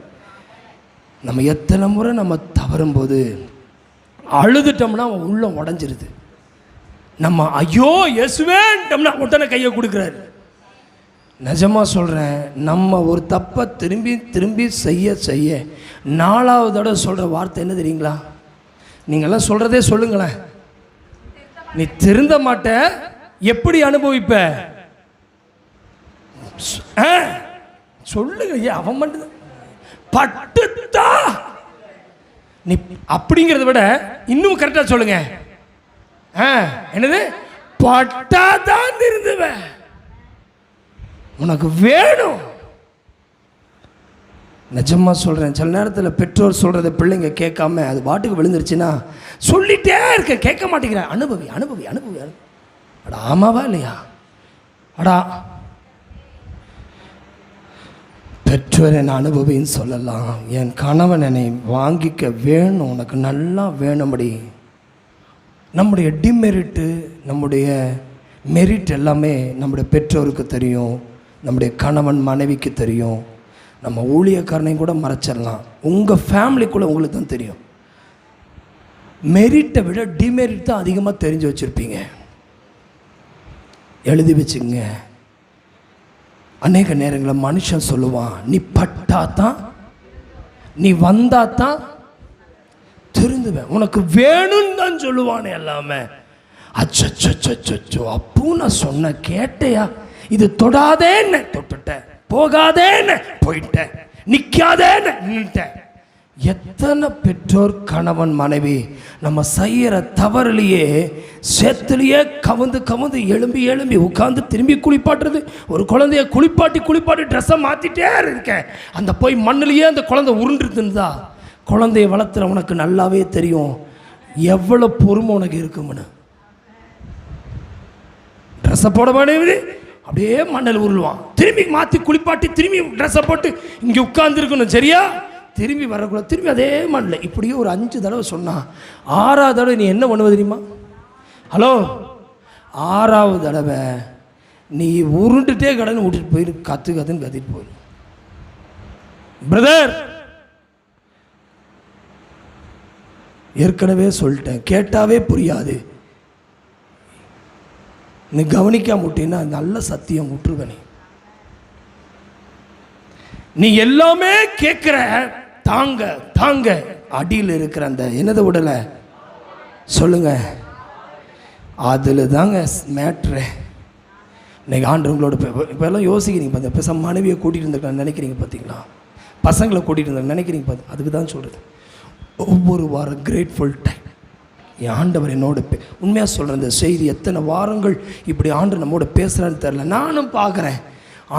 நம்ம எத்தனை முறை நம்ம தவறும்போது அழுதுட்டோம்னா அவன் உள்ள உடஞ்சிருது. நம்ம ஐயோ இயேசுவேன்ட்டோம்னா உடனே கையை கொடுக்குறாரு. நிஜமாக சொல்கிறேன், நம்ம ஒரு தப்பை திரும்பி செய்ய 4வது தடவை சொல்கிற வார்த்தை என்ன தெரியுங்களா? நீங்கள்லாம் சொல்கிறதே சொல்லுங்களேன். நீ திருந்த மாட்ட, எப்படி அனுபவிப்ப? சொல்லுங்க. அவன் மட்டும் பட்டுத்தா நீ அப்படிங்கிறத விட இன்னும் கரெக்டா சொல்லுங்க. என்னது? பட்டாதான் திருந்துவ. உனக்கு வேணும். நிஜமா சொல்றேன், சில நேரத்தில் பெற்றோர் சொல்றதை பிள்ளைங்க கேட்காம அது பாட்டுக்கு விழுந்துருச்சுன்னா சொல்லிட்டே இருக்க, கேட்க மாட்டேங்கிறேன். அனுபவி. அடா ஆமாவா இல்லையா? அடா பெற்றோர் என்னை அனுபவின்னு சொல்லலாம். என் கணவன் என்னை வாங்கிக்க வேணும், உனக்கு நல்லா வேணும்படி. நம்முடைய டிமெரிட்டு, நம்முடைய மெரிட் எல்லாமே நம்முடைய பெற்றோருக்கு தெரியும், நம்முடைய கணவன் மனைவிக்கு தெரியும். நம்ம ஊழியக்காரனையும் கூட மறைச்சிடலாம். உங்கள் ஃபேமிலிக்குள்ளே உங்களுக்கு தான் தெரியும். மெரிட்டை விட டிமெரிட் தான் அதிகமாக தெரிஞ்சு வச்சுருப்பீங்க. எழுதி வச்சுங்க. அநேக நேரங்களில் மனுஷன் சொல்லுவான், நீ பட்டாதான், நீ வந்தாதான் திருந்துவேன், உனக்கு வேணும்னு தான் சொல்லுவானே எல்லாமே. அச்சோ அப்போ நான் சொன்ன கேட்டையா? இது தொடாதேன்னு தொட்டுட்டேன், போகாதேன்னு போயிட்டேன், நிற்காதேன்னு நின்றுட்டேன். எத்தனை பெற்றோர் கணவன் மனைவி நம்ம செய்கிற தவறுலையே சேத்துலையே கவுந்து எழும்பி உட்காந்து திரும்பி குளிப்பாட்டுறது. ஒரு குழந்தைய குளிப்பாட்டி ட்ரெஸ்ஸை மாற்றிட்டே இருக்கேன். அந்த போய் மண்ணிலேயே அந்த குழந்தை உருண்டுருந்தா குழந்தைய வளர்த்துற உனக்கு நல்லாவே தெரியும் எவ்வளோ பொறுமை உனக்கு இருக்கும்னு. ட்ரெஸ்ஸை போட மாட்டேங்குது, அப்படியே மண்ணில் உருளுவான். திரும்பி மாற்றி குளிப்பாட்டி திரும்பி ட்ரெஸ்ஸை போட்டு இங்கே உட்கார்ந்துருக்கணும். சரியா? திரும்பி வரக்கூட திரும்பி அதே மண்ணில் இப்படியே ஒரு 5 தடவை சொன்னா 6ஆவது தடவை நீ என்ன பண்ணுவ தெரியுமா? ஹலோ, 6வது தடவை நீ உருண்டுட்டே கடன் விட்டுட்டு போயிரு, கத்துன்னு கத்திட்டு போயிரு. பிரதர், ஏற்கனவே சொல்லிட்டேன், கேட்டாவே புரியாது. நீ கவனிக்காம விட்டீங்கன்னா நல்ல சத்தியம் விட்டுருவ. நீ எல்லாமே கேட்குற, தாங்க தாங்க, அடியில் இருக்கிற அந்த என்னதை விடலை சொல்லுங்க, அதில் தாங்க மேட்ரு. இன்னைக்கு ஆண்டவங்களோட இப்போ எல்லாம் யோசிக்கிறீங்க பார்த்து, இப்போ மனைவியை கூட்டிகிட்டு இருந்திருக்கான்னு நினைக்கிறீங்க பார்த்தீங்களா, பசங்களை கூட்டிகிட்டு இருந்தாங்க நினைக்கிறீங்க பார்த்து. அதுக்கு தான் சொல்கிறது, ஒவ்வொரு வாரம் கிரேட்ஃபுல் டைம். என் ஆண்டவர் என்னோட உண்மையாக சொல்கிறேன், இந்த செய்தி எத்தனை வாரங்கள் இப்படி ஆண்டு நம்மோட பேசுகிறான்னு தெரில. நானும் பார்க்குறேன்,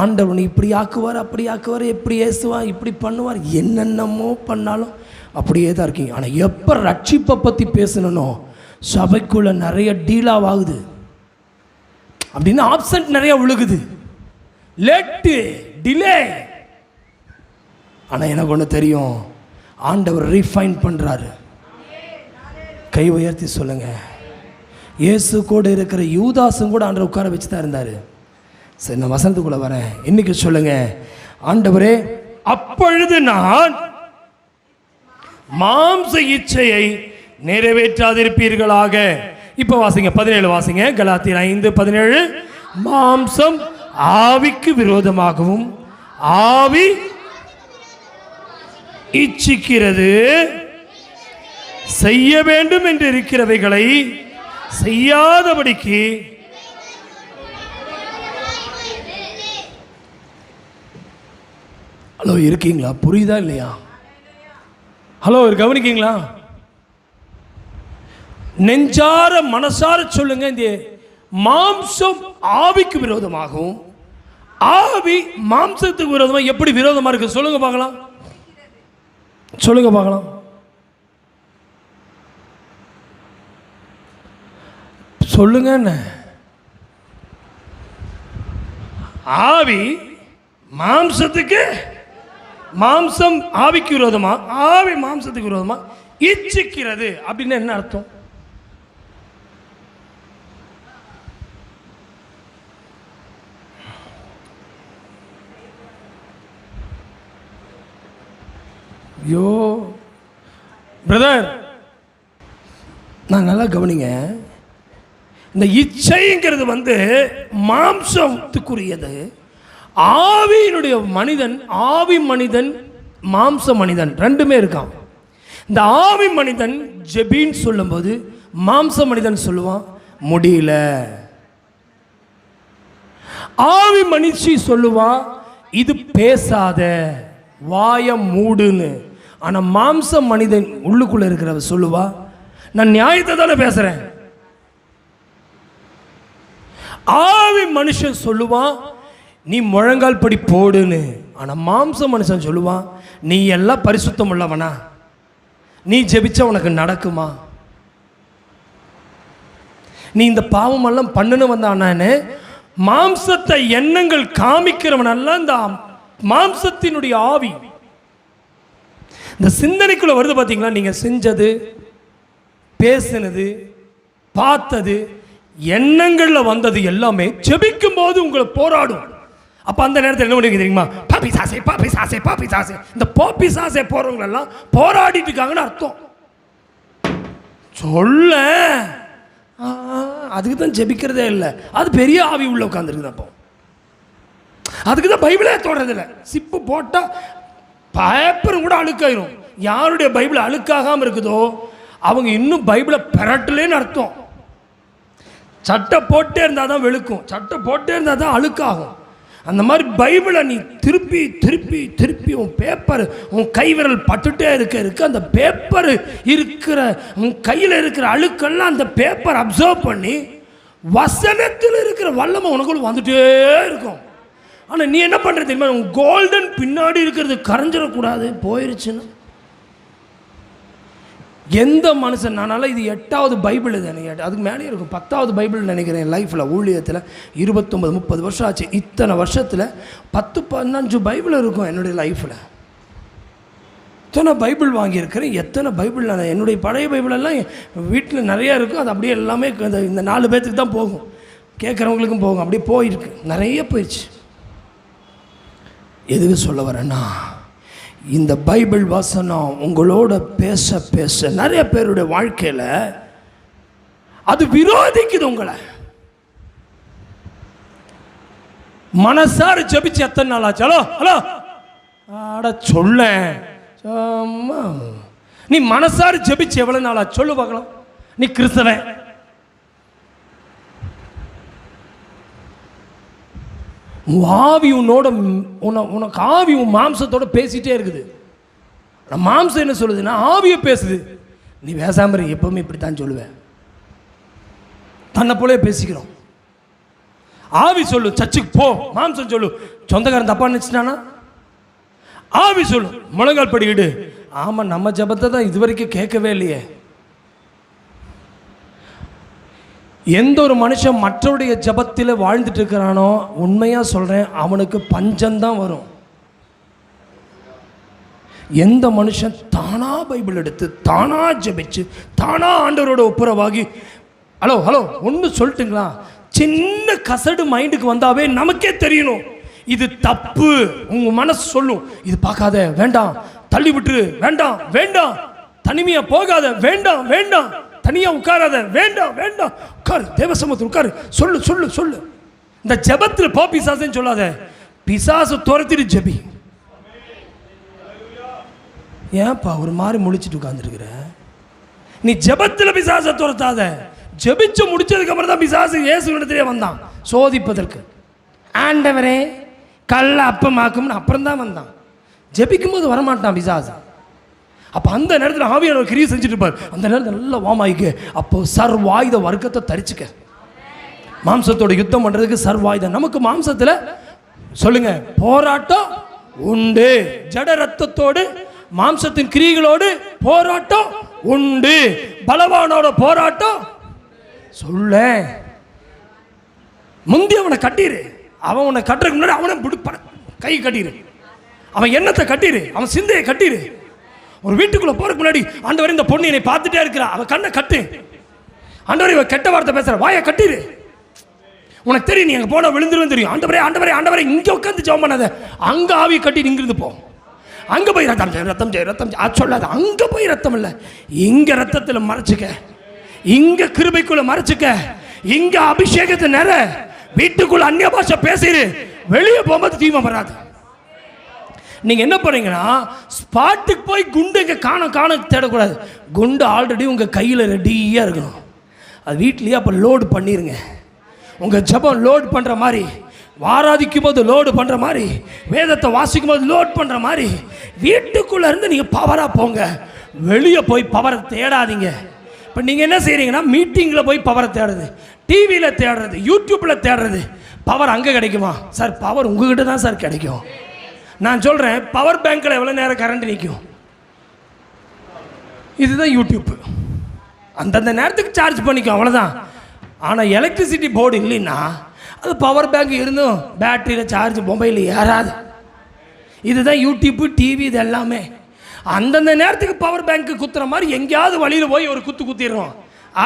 ஆண்டவன் இப்படி ஆக்குவார், அப்படி ஆக்குவார், எப்படி ஏசுவார், இப்படி பண்ணுவார், என்னென்னமோ பண்ணாலும் அப்படியே தான் இருக்கீங்க. ஆனால் எப்போ ரட்சிப்பை பற்றி பேசணும், சபைக்குள்ளே நிறைய டீலாவ் ஆகுது அப்படின்னு ஆப்சண்ட் நிறைய விழுகுது, லேட்டு டிலே. ஆனால் எனக்கு ஒன்று தெரியும், ஆண்டவர் ரீஃபைன் பண்ணுறாரு. கை உயர்த்தி சொல்லுங்க, இயேசு கூட இருக்கிற யூதாசும் கூட ஆண்டவர் உட்கார வச்சு தான் இருந்தார். சரி, நான் வசனத்துக்குள்ளே வரேன். இன்னைக்கு சொல்லுங்க, ஆண்டவரே, அப்பொழுது நான் மாம்ச இச்சையை நிறைவேற்றாதிருப்பீர்களாக. இப்போ வாசிங்க, 17 வாசிங்க, கலாத்தியர் 5:17. மாம்சம் ஆவிக்கு விரோதமாகவும் ஆவி இச்சிக்கிறது, செய்ய வேண்டும் என்று இருக்கிறவைகளை செய்யாதபடிக்கு. ஹலோ, இருக்கீங்களா? புரியுதா இல்லையா? ஹலோ, கவனிக்கீங்களா? நெஞ்சார மனசார சொல்லுங்க, இந்த மாம்சம் ஆவிக்கு விரோதமாகவும் ஆவி மாம்சத்துக்கு விரோதமாக எப்படி விரோதமா இருக்கு சொல்லுங்க பார்க்கலாம், சொல்லுங்க பார்க்கலாம். சொல்லுங்க. என்ன ஆவி மாம்சத்துக்கு, மாம்சம் ஆவிக்கு விரோதமா, ஆவி மாம்சத்துக்கு விரோதமா இச்சிக்கிறது அப்படின்னு என்ன அர்த்தம்? ஐயோ பிரதர், நான் நல்லா கவனிங்க. இந்த இச்சைங்கிறது மாம்சத்துக்குரியது. ஆவியினுடைய மனிதன், ஆவி மனிதன், மாம்ச மனிதன் ரெண்டுமே இருக்கான். இந்த ஆவி மனிதன் ஜெபின்னு சொல்லும்போது மாம்ச மனிதன் சொல்லுவான் முடியல. ஆவி மனுஷி சொல்லுவான் இது பேசாத, வாய மூடுன்னு. ஆனா மாம்ச மனிதன் உள்ளுக்குள்ள இருக்கிறவ சொல்லுவா நான் நியாயத்தை தானே பேசுறேன். ஆவி மனுஷன் சொல்லுவான் நீ முழங்கால் படி போடுன்னு. ஆனா மாம்ச மனுஷன் சொல்லுவான் நீ எல்லாம் பரிசுத்தம் உள்ளவனா, நீ ஜெபிச்சா உனக்கு நடக்குமா, நீ இந்த பாவம் எல்லாம் பண்ணுன்னு வந்தானே. மாம்சத்தை எண்ணங்கள் காமிக்கிறவனெல்லாம் இந்த மாம்சத்தினுடைய ஆவி. இந்த சிந்தனைக்குள்ள வருது பார்த்தீங்களா, நீங்க செஞ்சது, பேசினது, பார்த்தது, எண்ணங்கள்ல வந்தது எல்லாமே ஜெபிக்கும் போது உங்களை போராடும். அப்ப அந்த நேரத்தில் என்ன பண்ணுவீங்க தெரியுமா? பாப்பி சாசே, பாப்பி சாசே, பாப்பி சாசே. இந்த பாப்பி சாசே போறவங்க எல்லாம் போராடிட்டு இருக்காங்கன்னு அர்த்தம். சொல்ல அதுக்கு தான் ஜெபிக்கிறதே இல்லை, அது பெரிய ஆவி உள்ள உட்காந்துருக்குது. அப்போ அதுக்கு தான் பைபிளே தொடரதில்லை. சிப்பு போட்டால் பேப்பரும் கூட அழுக்காயிரும். யாருடைய பைபிள் அழுக்காகாமல் இருக்குதோ அவங்க இன்னும் பைபிளை பெறட்டலேன்னு அர்த்தம். சட்டை போட்டே இருந்தால் தான் வெளுக்கும், சட்டை போட்டே இருந்தால் தான் அழுக்காகும். அந்த மாதிரி பைபிளை நீ திருப்பி திருப்பி திருப்பி உன் பேப்பர் உன் கைவிரல் பட்டுட்டே இருக்க அந்த பேப்பர் இருக்கிற உன் கையில் இருக்கிற அழுக்கெல்லாம் அந்த பேப்பர் அப்சர்வ் பண்ணி வசனத்தில் இருக்கிற வல்லமை உனக்குள்ள வந்துட்டே இருக்கும். ஆனால் நீ என்ன பண்ணுறது தெரியுமா? உன் கோல்டன் பின்னாடி இருக்கிறது கரைஞ்சிடக்கூடாது, போயிருச்சுன்னு. எந்த மனுஷன், நானால இது 8வது பைபிள், இது எனக்கு அதுக்கு மேலே இருக்கும் 10வது பைபிள் நினைக்கிறேன். லைஃப்பில் ஊழியத்தில் 29-30 வருஷம் ஆச்சு. இத்தனை வருஷத்தில் 10-15 பைபிள் இருக்கும் என்னுடைய லைஃப்பில். எத்தனை பைபிள் வாங்கியிருக்கிறேன், எத்தனை பைபிள். நான் என்னுடைய பழைய பைபிளெல்லாம் வீட்டில் நிறையா இருக்கும். அது அப்படியே எல்லாமே இந்த 4 பேர்த்துக்கு தான் போகும், கேட்குறவங்களுக்கும் போகும். அப்படியே போயிருக்கு, நிறைய போயிடுச்சு. எதுக்கு சொல்ல வரேன்னா, இந்த பைபிள் வசனம் உங்களோட பேச பேச நிறைய பேருடைய வாழ்க்கையில் அது விரோதிக்குது உங்களை. மனசார ஜபிச்சு எத்தனை நாள் ஆச்சு? ஹலோ ஹலோ ஆட சொல்ல, நீ மனசார ஜபிச்சு எவ்வளவு நாள் ஆச்சு சொல்லு பார்க்கலாம். நீ கிறிஸ்தவன், ஆவி உன்னோட, உனக்கு ஆவி உன் மாம்சத்தோட பேசிட்டே இருக்குது. மாம்சம் என்ன சொல்லுதுன்னா ஆவியை பேசுது. நீ பேசாம எப்பவுமே இப்படித்தான் சொல்லுவேன், தன்னை போலே பேசிக்கிறோம். ஆவி சொல்லு சர்ச்சுக்கு போ, மாம்சம் சொல்லு சொந்தக்காரன் தப்பா நினைச்சிட்டானா. ஆவி சொல்லு முழங்கால் படிக்கிட்டு, ஆமா நம்ம ஜபத்தை தான் இதுவரைக்கும் கேட்கவே இல்லையே. எந்த ஒரு மனுஷன் மற்றவருடைய ஜபத்தில் வாழ்ந்துட்டு இருக்கிறானோ, உண்மையா சொல்றேன், அவனுக்கு பஞ்சம்தான் வரும். எந்த மனுஷன் தானா பைபிள் எடுத்து தானா ஜபிச்சு தானா ஆண்டவரோட ஒப்புரவாகி, ஹலோ ஹலோ ஒன்று சொல்லட்டுங்களா, சின்ன கசடு மைண்டுக்கு வந்தாவே நமக்கே தெரியணும் இது தப்பு. உங்க மனசு சொல்லும், இது பார்க்காத, வேண்டாம், தள்ளி விட்டுரு, வேண்டாம் வேண்டாம், தனிமையா போகாத, வேண்டாம் வேண்டாம், தனியா உட்காராத, வேண்டாம் வேண்டாம், உட்காரு, தேவசமத்தில் உட்காரு, சொல்லு சொல்லு சொல்லு. இந்த ஜெபத்தில் போ பிசாசுன்னு சொல்லாத, பிசாசு துரத்திட்டு ஜெபி. ஏன்பா ஒரு மாதிரி முழிச்சிட்டு உட்கார்ந்துருக்கிற? நீ ஜெபத்தில் பிசாசை துரத்தாத. ஜெபிச்சு முடிச்சதுக்கு அப்புறம் தான் பிசாசு இயேசுவிடத்திலே வந்தான் சோதிப்பதற்கு. ஆண்டவரே கல்ல அப்பமாக்கும்னு அப்புறம் தான் வந்தான். ஜெபிக்கும் போது வரமாட்டான் பிசாசு. அப்போ அந்த நேரத்தில் ஆவியானவர் கிரியை செஞ்சுட்டு இருப்பார். அந்த நேரத்தில் நல்லா வாமாயிக்கு. அப்போ சர்வாயுத வர்க்கத்தை தரிச்சுக்க. மாம்சத்தோட யுத்தம் பண்றதுக்கு சர்வாயுதம். நமக்கு மாம்சத்தில் சொல்லுங்க போராட்டம் உண்டு. ஜட ரத்தத்தோடு மாம்சத்தின் கிரிகளோடு போராட்டம் உண்டு. பலவானோட போராட்டம் சொல்ல. முந்தி அவனை கட்டிரு, அவன் உன்னை கட்டுறதுக்கு முன்னாடி அவனை கை கட்டிரு, அவன் எண்ணத்தை கட்டிரு, அவன் சிந்தையை கட்டிரு. ஒரு வீட்டுக்குள்ள போறதுக்கு முன்னாடி, ஆண்டவரே இந்த பொண்ணு என்னை பார்த்துட்டே இருக்கிறா, அவன் கண்ணை கட்டு. ஆண்டவரே இவன் கெட்ட வார்த்தை பேசுற, வாயை கட்டிரு. உனக்கு தெரியும் நீ அங்கே போன விழுந்துருன்னு தெரியும். ஆண்டவரே ஆண்டவரே ஆண்டவரே, இங்கே உட்காந்து ஜெபம் பண்ணாத, அங்கே ஆவி கட்டி இங்கிருந்து போ. அங்கே போய் ரத்தம் ரத்தம் ரத்தம் சொல்லாத. அங்கே போய் ரத்தம் இல்லை, இங்கே ரத்தத்தில் மறைச்சிக்க, இங்கே கிருபைக்குள்ள மறைச்சிக்க, இங்கே அபிஷேகத்தை நேர. வீட்டுக்குள்ள அந்நிய பாஷை பேசிடு, வெளியே போகும்போது தீமை வராது. நீங்க என்ன பண்ணீங்கன்னா, ஸ்பாட்டுக்கு போய் குண்டு இங்கே காண தேடக்கூடாது. குண்டு ஆல்ரெடி உங்க கையில் ரெடியா இருக்கணும். அது வீட்லயே அப்போ லோடு பண்ணிருங்க. உங்க ஜபம் லோடு பண்ற மாதிரி, ஆராதிக்கும் போது லோடு பண்ற மாதிரி, வேதத்தை வாசிக்கும் போது லோட் பண்ற மாதிரி, வீட்டுக்குள்ள இருந்து நீங்க பவரா போங்க. வெளியே போய் பவரை தேடாதீங்க. இப்போ நீங்க என்ன செய்றீங்கன்னா, மீட்டிங்ல போய் பவரை தேடுறது, டிவியில் தேடுறது, யூடியூப்ல தேடுறது. பவர் அங்கே கிடைக்குமா சார்? பவர் உங்ககிட்ட தான் சார் கிடைக்கும். நான் சொல்றேன், பவர் பேங்க்ல எவ்வளவு நேரம் கரண்ட் நிற்கும்? இதுதான் யூடியூப். அந்தந்த நேரத்துக்கு சார்ஜ் பண்ணிக்கும், அவ்வளோதான். ஆனால் எலக்ட்ரிசிட்டி போர்டு இல்லைன்னா, அது பவர் பேங்க் இருந்தும் பேட்டரியில் சார்ஜ் மொபைல் ஏறாது. இதுதான் யூடியூப்பு, டிவி, இது எல்லாமே. அந்தந்த நேரத்துக்கு பவர் பேங்க்கு குத்துற மாதிரி எங்கேயாவது வழியில் போய் ஒரு குத்திடுறோம்.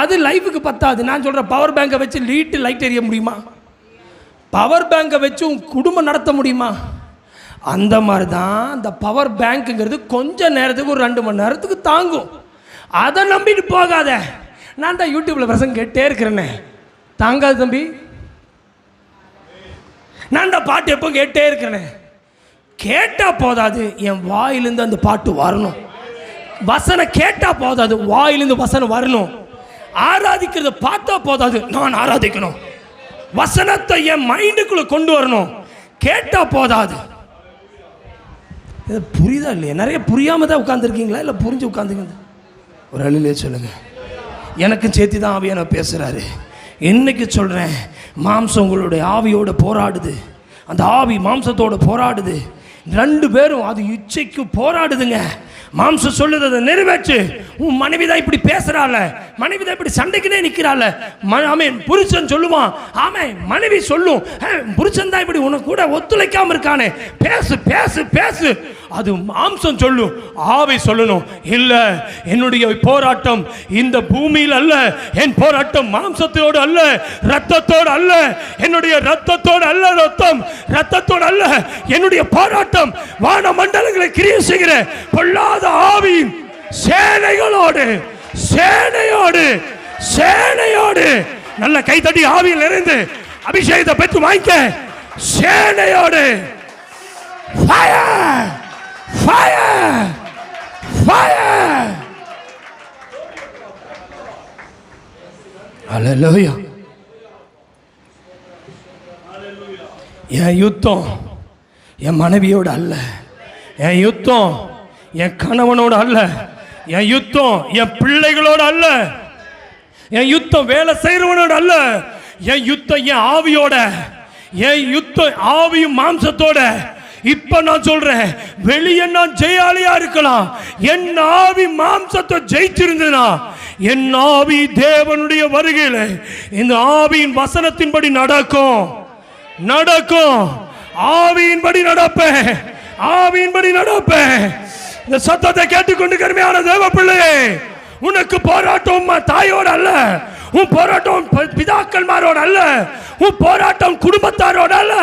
அது லைஃபுக்கு பத்தாது. நான் சொல்கிறேன், பவர் பேங்கை வச்சு லைட் எரிய முடியுமா? பவர் பேங்கை வச்சு குடும்பம் நடத்த முடியுமா? அந்த மாதிரி தான் இந்த பவர் பேங்க்குங்கிறது கொஞ்ச நேரத்துக்கு, ஒரு 2 மணி நேரத்துக்கு தாங்கும். அதை நம்பிட்டு போகாத. நான் தான் யூடியூப்ல பிரசங்க கேட்டே இருக்கிறேன்னே, தாங்காது தம்பி. நான் தான் பாட்டு எப்போ கேட்டே இருக்கிறேனே, கேட்டா போதாது, என் வாயிலிருந்து அந்த பாட்டு வரணும். வசனம் கேட்டா போதாது, வாயிலிருந்து வசனம் வரணும். ஆராதிக்கிறத பார்த்தா போதாது, நான் ஆராதிக்கணும். வசனத்தை என் மைண்டுக்குள்ள கொண்டு வரணும். கேட்டா போதாது. இது புரியுதா இல்லையா? நிறைய புரியாம தான் உட்காந்துருக்கீங்களா, இல்லை புரிஞ்சு உட்காந்துங்க? ஒரு அழிலே சொல்லுங்க. எனக்கும் சேர்த்து தான் ஆவியான பேசுறாரு. என்னைக்கு சொல்றேன், மாம்சம் உங்களுடைய ஆவியோட போராடுது, அந்த ஆவி மாம்சத்தோட போராடுது. 2 பேரும் அது இச்சைக்கு போராடுதுங்க. மாம்சம் சொல்லுது, அதை நிறைவேற்று. உன் மனைவி தான் இப்படி பேசுறாள், மனைவி தான் இப்படி சண்டைக்குனே நிற்கிறாள். ஆமென். புருஷன் சொல்லுவான், ஆமென். மனைவி சொல்லும், புருஷன் தான் இப்படி உனக்கு கூட ஒத்துழைக்காம இருக்கானே, பேசு பேசு பேசு. அது மாம்சம் சொல்லும். ஆவி சொல்லணும், இல்ல, என்னுடைய போராட்டம் இந்த பூமியில் அல்ல, என் போராட்டம் மாம்சத்தோடு அல்ல, ரத்தத்தோடு அல்ல, என்னுடைய ரத்தத்தோடு அல்ல, ரத்தத்தோடு அல்ல, என்னுடைய போராட்டம் வான மண்டலங்களை கிரியை செய்கிற பொல்லாத ஆவியின் சேனைகளோடு, சேனையோடு, சேனையோடு. நல்ல கைத்தட்டி ஆவியில் நிறைந்து அபிஷேகத்தை பெற்று வாங்கிக்க. சேனையோடு. Fire, fire, fire. ஹல்லேலூயா. என் யுத்தம் என் மனைவியோடு அல்ல, என் யுத்தம் என் கணவனோடு அல்ல, என் யுத்தம் என் பிள்ளைகளோடு அல்ல, என் யுத்தம் வேலை செய்கிறவனோடு அல்ல, என் யுத்தம் என் ஆவியோட, என் யுத்தம் ஆவியும் மாம்சத்தோட. இப்ப நான் சொல்றேன், வெளியே நான் ஜெயாலியா இருக்கலாம், என் ஆவி மாம்சத்தை ஜெயிச்சிருந்தா, என் ஆவி தேவனுடைய வருகையில இந்த ஆவியின் வசனத்தின்படி நடக்கும், நடக்கும். ஆவியின்படி நடப்பேன், ஆவியின்படி நடப்பேன். இந்த சத்தத்தை கேட்டுக்கொண்டு கருமையான தேவ பிள்ளையே, உனக்கு போராட்டம் தாயோட அல்ல, உன் போராட்டம் பிதாக்கள்மாரோட அல்ல, உன் போராட்டம் குடும்பத்தாரோட அல்ல,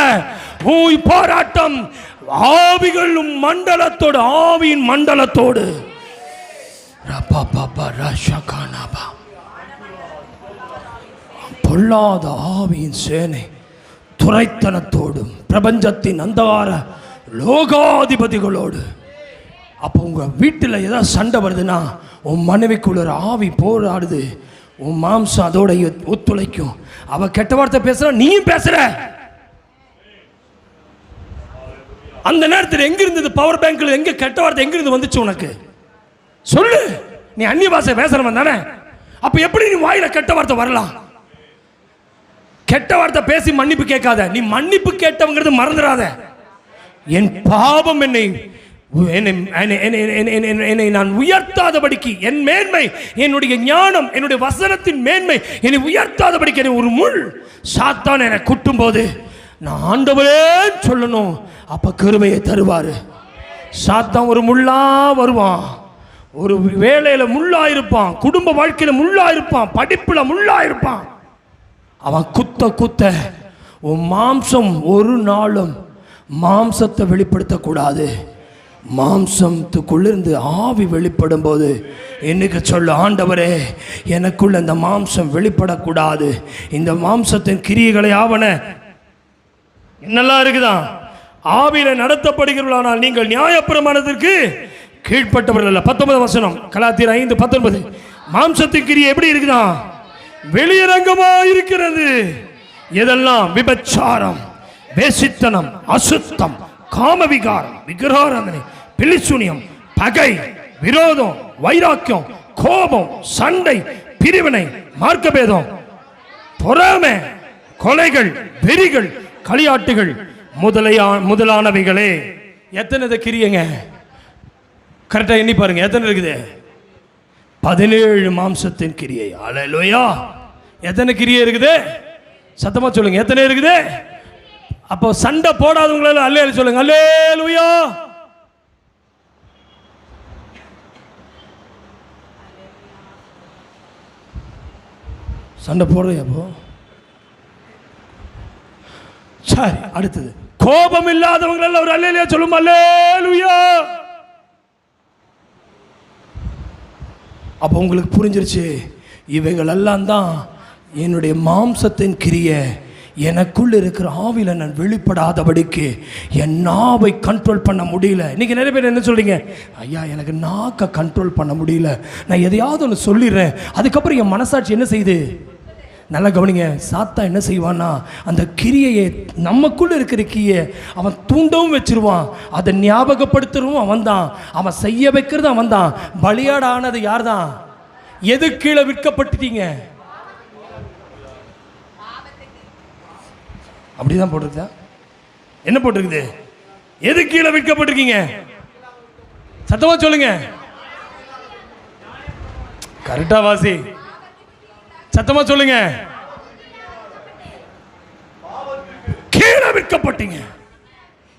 உன் போராட்டம் ஆவிகளும் மண்டலத்தோடு, ஆவியின் மண்டலத்தோடு. பொல்லாத ஆவியின் சேனை துரைத்தனத்தோடும் பிரபஞ்சத்தின் அந்தகார லோகாதிபதிகளோடு. அப்போ உங்க வீட்டில் ஏதாவது சண்டை வருதுன்னா, உன் மனைவிக்குள்ள ஒரு ஆவி போராடுது, உன் மாம்சம் அதோட ஒத்துழைக்கும். அவ கெட்ட வார்த்தை பேசுற, நீயும் பேசுற. அந்த நேரத்தில் எங்க இருந்தது பவர் பேங்க்ல, எங்க கெட்ட வார்த்தை எங்க இருந்து வந்துச்சு உனக்கு சொல்லு. நீ அந்நிய பாஷை பேசுறவன் தானே, அப்ப எப்படி நீ வாயில கெட்ட வார்த்தை வரலாம்? கெட்ட வார்த்தை பேசி மன்னிப்பு கேட்காத. நீ மன்னிப்பு கேட்டவங்கிறது மறந்துடாத. என் பாவம் என்னை நான் உயர்த்தாதபடிக்கு, என் மேன்மை, என்னுடைய ஞானம், என்னுடைய வசனத்தின் மேன்மை என்னை உயர்த்தாதபடிக்கு ஒரு முள் சாத்தான் என்னை குட்டும் போது நான் ஆண்டவரே சொல்லணும். அப்ப கிருபையை தருவாரு. சாத்தான் ஒரு முள்ளா வருவான், ஒரு வேலையில முள்ளா இருப்பான், குடும்ப வாழ்க்கையில முள்ளா இருப்பான், படிப்புல முள்ளா இருப்பான். அவன் குத்த குத்த உன் மாம்சம் ஒரு நாளும் மாம்சத்தை வெளிப்படுத்தக்கூடாது. மாம்சத்துக்குள்ளிருந்து ஆவி வெளிப்படும் போது இன்னைக்கு சொல்ல, ஆண்டவரே எனக்குள்ள இந்த மாம்சம் வெளிப்படக்கூடாது. இந்த மாம்சத்தின் கிரியைகளை ஆவன என்னெல்லாம் இருக்குதான் ஆவியில நடத்தப்படுகிறவர்களானால் நீங்கள் நியாயப்பிரமாணத்திற்கு கீழ்ப்பட்டவர்கள் அல்ல. 19 வசனம், கலாத்தியர் 5:19. மாம்சத்தின் கிரியை எப்படி இருக்குதான்? வெளியரங்கமா இருக்கிறது. எதெல்லாம்? விபச்சாரம், வேசித்தனம், அசுத்தம், காமவிகாரம், விக்கிரகாராதனை, பில்லிசூனியம், பகை, விரோதம், வைராக்கியம், கோபம், சண்டை, பிரிவினை, மார்க்கபேதம், பொறாமை, கொலைகள், வெறிகள், களியாட்டுகள் முதலானவைகளே. எத்தனை கிரியைங்க? கரெக்டா எண்ணி பாருங்க, எத்தனை இருக்குது? 17 மாம்சத்தின் கிரியை. அல்லேலூயா. எத்தனை கிரியை இருக்குது? சத்தமா சொல்லுங்க, எத்தனை இருக்குது? அப்போ சண்டை போடாதவங்களால அல்லேலூயா சொல்லுங்க. அல்லேலூயா. சண்டை போடுறீங்க அப்போ? சரி, அடுத்தது கோபம் இல்லாதவங்களால ஒரு அல்லேலூயா சொல்லும். அல்லேலூயா. அப்போ உங்களுக்கு புரிஞ்சிருச்சு, இவைகள் எல்லாம் தான் என்னுடைய மாம்சத்தின் கிரியை. எனக்குள்ள இருக்கிற ஆவில நான் வெளிப்படாதபடிக்கு என் நாவை கண்ட்ரோல் பண்ண முடியல. இன்னைக்கு நிறைய பேர் என்ன சொல்றீங்க? ஐயா எனக்கு நாக்க கண்ட்ரோல் பண்ண முடியல, நான் எதையாவது ஒன்று சொல்லிடுறேன், அதுக்கப்புறம் என் மனசாட்சி என்ன செய்யுது? நல்லா கவனிங்க. சாத்தா என்ன செய்வான்னா, அந்த கிரியையை, நமக்குள்ள இருக்கிற கிரியை அவன் தூண்டவும் வச்சிருவான், அதை ஞாபகப்படுத்துறவும் அவன் தான், அவன் செய்ய வைக்கிறது அவன் தான். பலியாட ஆனது யார் தான்? எது கீழே விற்கப்பட்டுட்டீங்க? அப்படிதான் போட்டிருக்கா? என்ன போட்டிருக்குது? எது கீழே விற்கப்பட்டிருக்கீங்க? சத்தமா சொல்லுங்க, கரெக்டா வாசி. சத்தமா சொல்லுங்க. கீழே விற்கப்பட்டீங்க.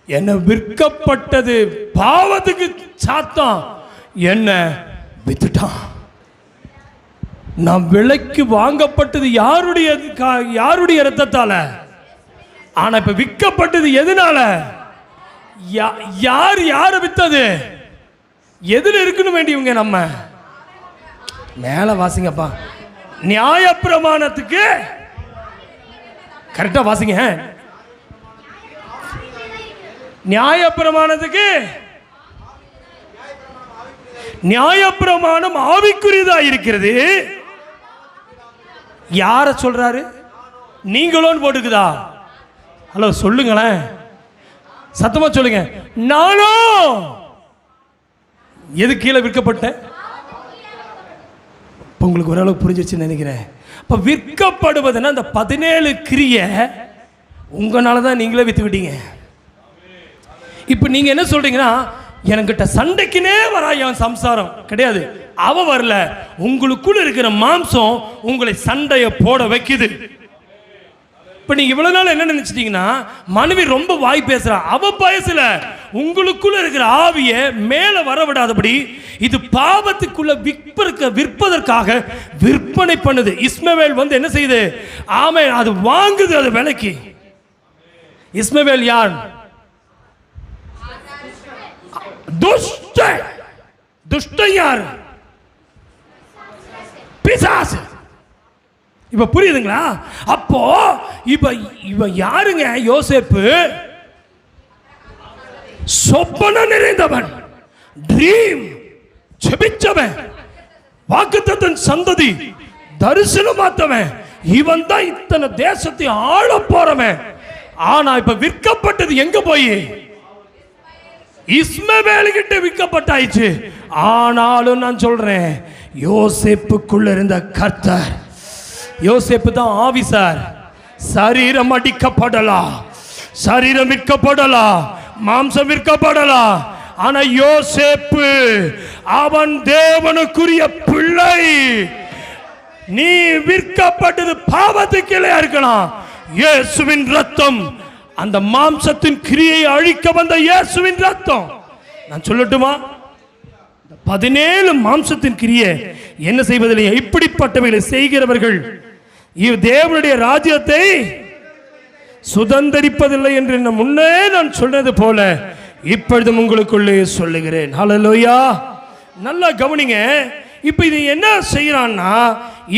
என்ன விற்கப்பட்டது பாவத்துக்கு. சாத்தான் என்ன வித்துட்டான். நான் விலைக்கு வாங்கப்பட்டது யாருடைய இரத்தத்தால? ஆனா இப்ப விற்கப்பட்டது எதனால? யார வித்தது? எதுல இருக்குன்னு வேண்டியவங்க நம்ம மேல வாசிங்கப்பா. நியாயப்பிரமாணத்துக்கு கரெக்டா வாசிங்க. நியாயப்பிரமாணத்துக்கு நியாயப்பிரமாணம் ஆவிக்குரியதா இருக்கிறது. யார சொல்றாரு? நீங்களும் போட்டுக்குதா? ஹலோ சொல்லுங்களேன், சத்தமா சொல்லுங்க. நானும் எது கீழே விற்கப்பட்டேன்? உங்களுக்கு ஓரளவு புரிஞ்சிருச்சுன்னு நினைக்கிறேன். இப்ப விற்கப்படுவதுன்னா அந்த 17 கிரியை உங்களால தான் நீங்களே வித்துக்கிட்டீங்க. இப்ப நீங்க என்ன சொல்றீங்கன்னா, என்கிட்ட சண்டைக்குனே வரா என் சம்சாரம் கிடையாது. அவ வரல, உங்களுக்குள்ள இருக்கிற மாம்சம் உங்களை சண்டைய போட வைக்குது. இப்ப நீங்க இவ்வளவு நாள் என்ன நினைச்சிட்டீங்கன்னா, மனைவி ரொம்ப வாய் பேசுறா. அவ பேசல, உங்களுக்குள்ள இருக்கிற ஆவிய மேல வர விடாதபடி இது பாவத்துக்குள்ள விற்பதற்காக விற்பனை பண்ணுது. இஸ்மவேல் வந்து என்ன செய்யுது? ஆமென், அது வாங்குது, அது விலைக்கு. இஸ்மவேல் யார்? துஷ்டன் யார்? பிசாசு. இப்ப புரியுதுங்களா? அப்போ இப்ப யாருங்க? யோசேப்பு சொப்பன நிறைந்தவன், ட்ரீம் செபிச்சவன், வாக்குத்தத்தன் சந்ததி, தரிசனம் பார்த்தவன். இவன் தான் இத்தனை தேசத்தை ஆள போறவன். ஆனா இப்ப விற்கப்பட்டது எங்க போய்? இஸ்மவேலுக்கிட்ட விற்கப்பட்டாயிச்சு. ஆனாலும் நான் சொல்றேன், யோசேப்புக்குள்ள இருந்த கர்த்தர், யோசேப்பு தான் ஆவிசார். சரீரம் அடிக்கப்படலாம், சரீரம் விற்கப்படலாம், மாம்சம் விற்கப்படலாம். ஆனா யோசேப்பு அவன் தேவனுக்குரிய பிள்ளை. நீ விற்கப்பட்டது பாவத்துக்கு கீழே இருக்கலாம். இயேசுவின் ரத்தம், அந்த மாம்சத்தின் கிரியை அழிக்க வந்த இயேசுவின் ரத்தம். நான் சொல்லட்டுமா? 17 மாம்சத்தின் கிரியை என்ன செய்வதில்லை. இப்படிப்பட்டவைகளை செய்கிறவர்கள் தேவனுடைய ராஜ்யத்தை சுதந்தரிப்பதில்லை என்று முன்னே நான் சொன்னது போல இப்பொழுதும் உங்களுக்குள்ளே சொல்லுகிறேன். ஹல்லேலூயா. நல்லா கவனிங்க. இப்ப இது என்ன செய்யறான்னா,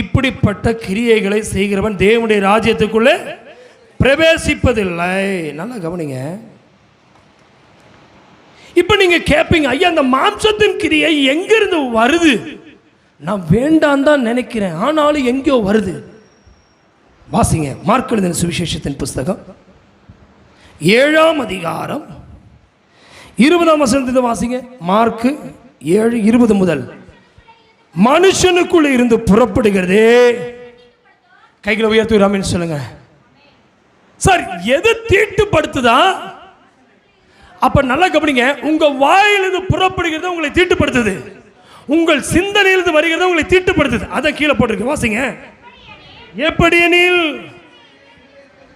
இப்படிப்பட்ட கிரியைகளை செய்கிறவன் தேவனுடைய ராஜ்யத்துக்குள்ளே பிரவேசிப்பதில்லை. நல்லா கவனிங்க. இப்ப நீங்க கேட்பீங்க, ஐயா அந்த மாம்சத்தின் கிரியை எங்கிருந்து வருது? நான் வேண்டாம் தான் நினைக்கிறேன், ஆனாலும் எங்கேயோ வருது. வாசிங்க மார்க் எழுதின சுவிசேஷத்தின் புஸ்தகம் 7ஆம் அதிகாரம் 20ஆம் வசனத்தை வாசிங்க. மார்க் 7:20 முதல். மனுஷனுக்குள்ள இருந்து புறப்படுகிறதே. கைகளை உயர்த்தி ராமின் சொல்லுங்க. சார் எது தீட்டுப்படுத்துதா? அப்ப நல்லா கவனிங்க. உங்க வாயிலிருந்து புறப்படுகிறது உங்களை தீட்டுப்படுத்துது, உங்கள் சிந்தனையிலிருந்து வருகிறது உங்களை தீட்டுப்படுத்துது. அதை கீழே போட்டிருக்கு, வாசிங்க. எப்படியெனில்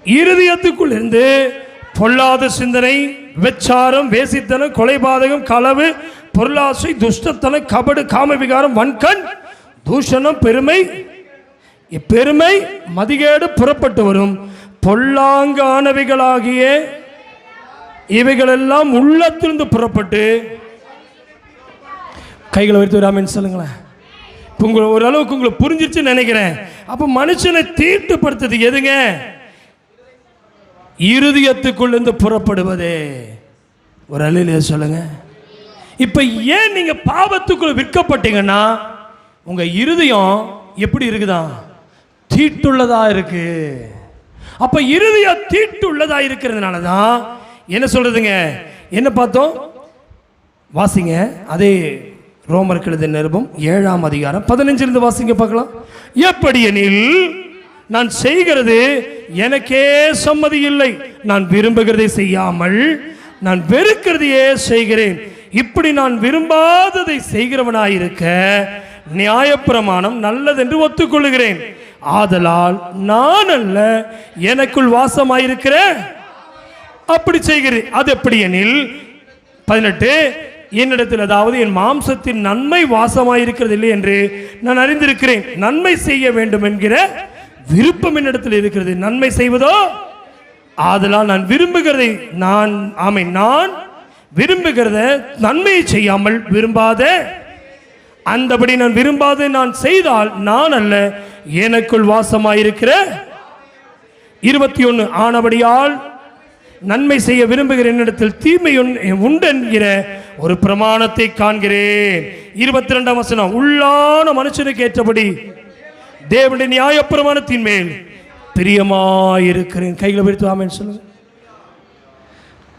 இருதயத்துக்குள் இருந்து பொல்லாத சிந்தனை, வெச்சாரம், வேசித்தனம், கொலைபாதகம், களவு, பொருளாசை, துஷ்டத்தனம், கபடு, காமவிகாரம், வன்கண், தூஷணம், பெருமை, மதிகேடு புறப்பட்டு வரும். பொல்லாங்கானவைகளாகிய இவைகளெல்லாம் உள்ளத்திலிருந்து புறப்பட்டு. கைகளை வைத்து ராமன் சொல்லுங்களேன். உங்களை ஓரளவுக்கு உங்களுக்கு புரிஞ்சிருச்சுன்னு நினைக்கிறேன். அப்ப மனுஷனை தீட்டுப்படுத்துறது எதுங்க? இருதயத்துக்குள்ளிருந்து புறப்படுவதே. ஒரு அலையில சொல்லுங்க. இப்ப ஏன் நீங்க பாவத்துக்குள்ள விற்கப்பட்டீங்கன்னா, உங்க இருதயம் எப்படி இருக்குதா? தீட்டுள்ளதா இருக்கு. அப்ப இருதயம் தீட்டுள்ளதா இருக்கிறதுனால தான் என்ன சொல்றதுங்க? என்ன பார்த்தோம்? வாசிங்க. அதே ரோமருக்கு எழுதின நிருபம் 7ஆம் அதிகாரம் 15 வாசிங்க பார்க்கலாம். எப்படியெனில் நான் செய்கிறது எனக்கே சம்மதி இல்லை, நான் விரும்புகிறதை செய்யாமல் நான் வெறுக்கிறதையே செய்கிறேன். இப்படி நான் விரும்பாததை செய்கிறவனாயிருக்க நியாயப்பிரமாணம் நல்லதென்று ஒத்துக்கொள்கிறேன். ஆதலால் நான் அல்ல, எனக்குள் வாசமாயிருக்கிற அப்படி செய்கிறேன். அது எப்படி எனில் 18, என்னிடத்தில் அதாவது என் மாம்சத்தின் நன்மை வாசமாயிருக்கிறது இல்லை என்று நான் அறிந்திருக்கிறேன். நன்மை செய்ய வேண்டும் என்கிற விருப்பம் என்னிடத்தில் இருக்கிறது, நன்மை செய்வதோ ஆதலால் நான் விரும்புகிறதை நான் விரும்புகிறத நன்மையை செய்யாமல் விரும்பாத அந்தபடி நான் விரும்பாத நான் செய்தால் நான் அல்ல, எனக்குள் வாசமாயிருக்கிற 21 ஆனபடியால் நன்மை செய்ய விரும்புகிற என்னிடத்தில் தீமை உண்டு என்கிற ஒரு பிரமாணத்தை காண்கிறேன். 22ஆம் வசனம், உள்ளான மனுஷனுக்கு ஏற்றபடி தேவனுடைய நியாய பிரமாணத்தின் மேல் பிரியமாயிருக்கிறேன். கைகளை பிடித்து ஆமென் சொல்லுங்க.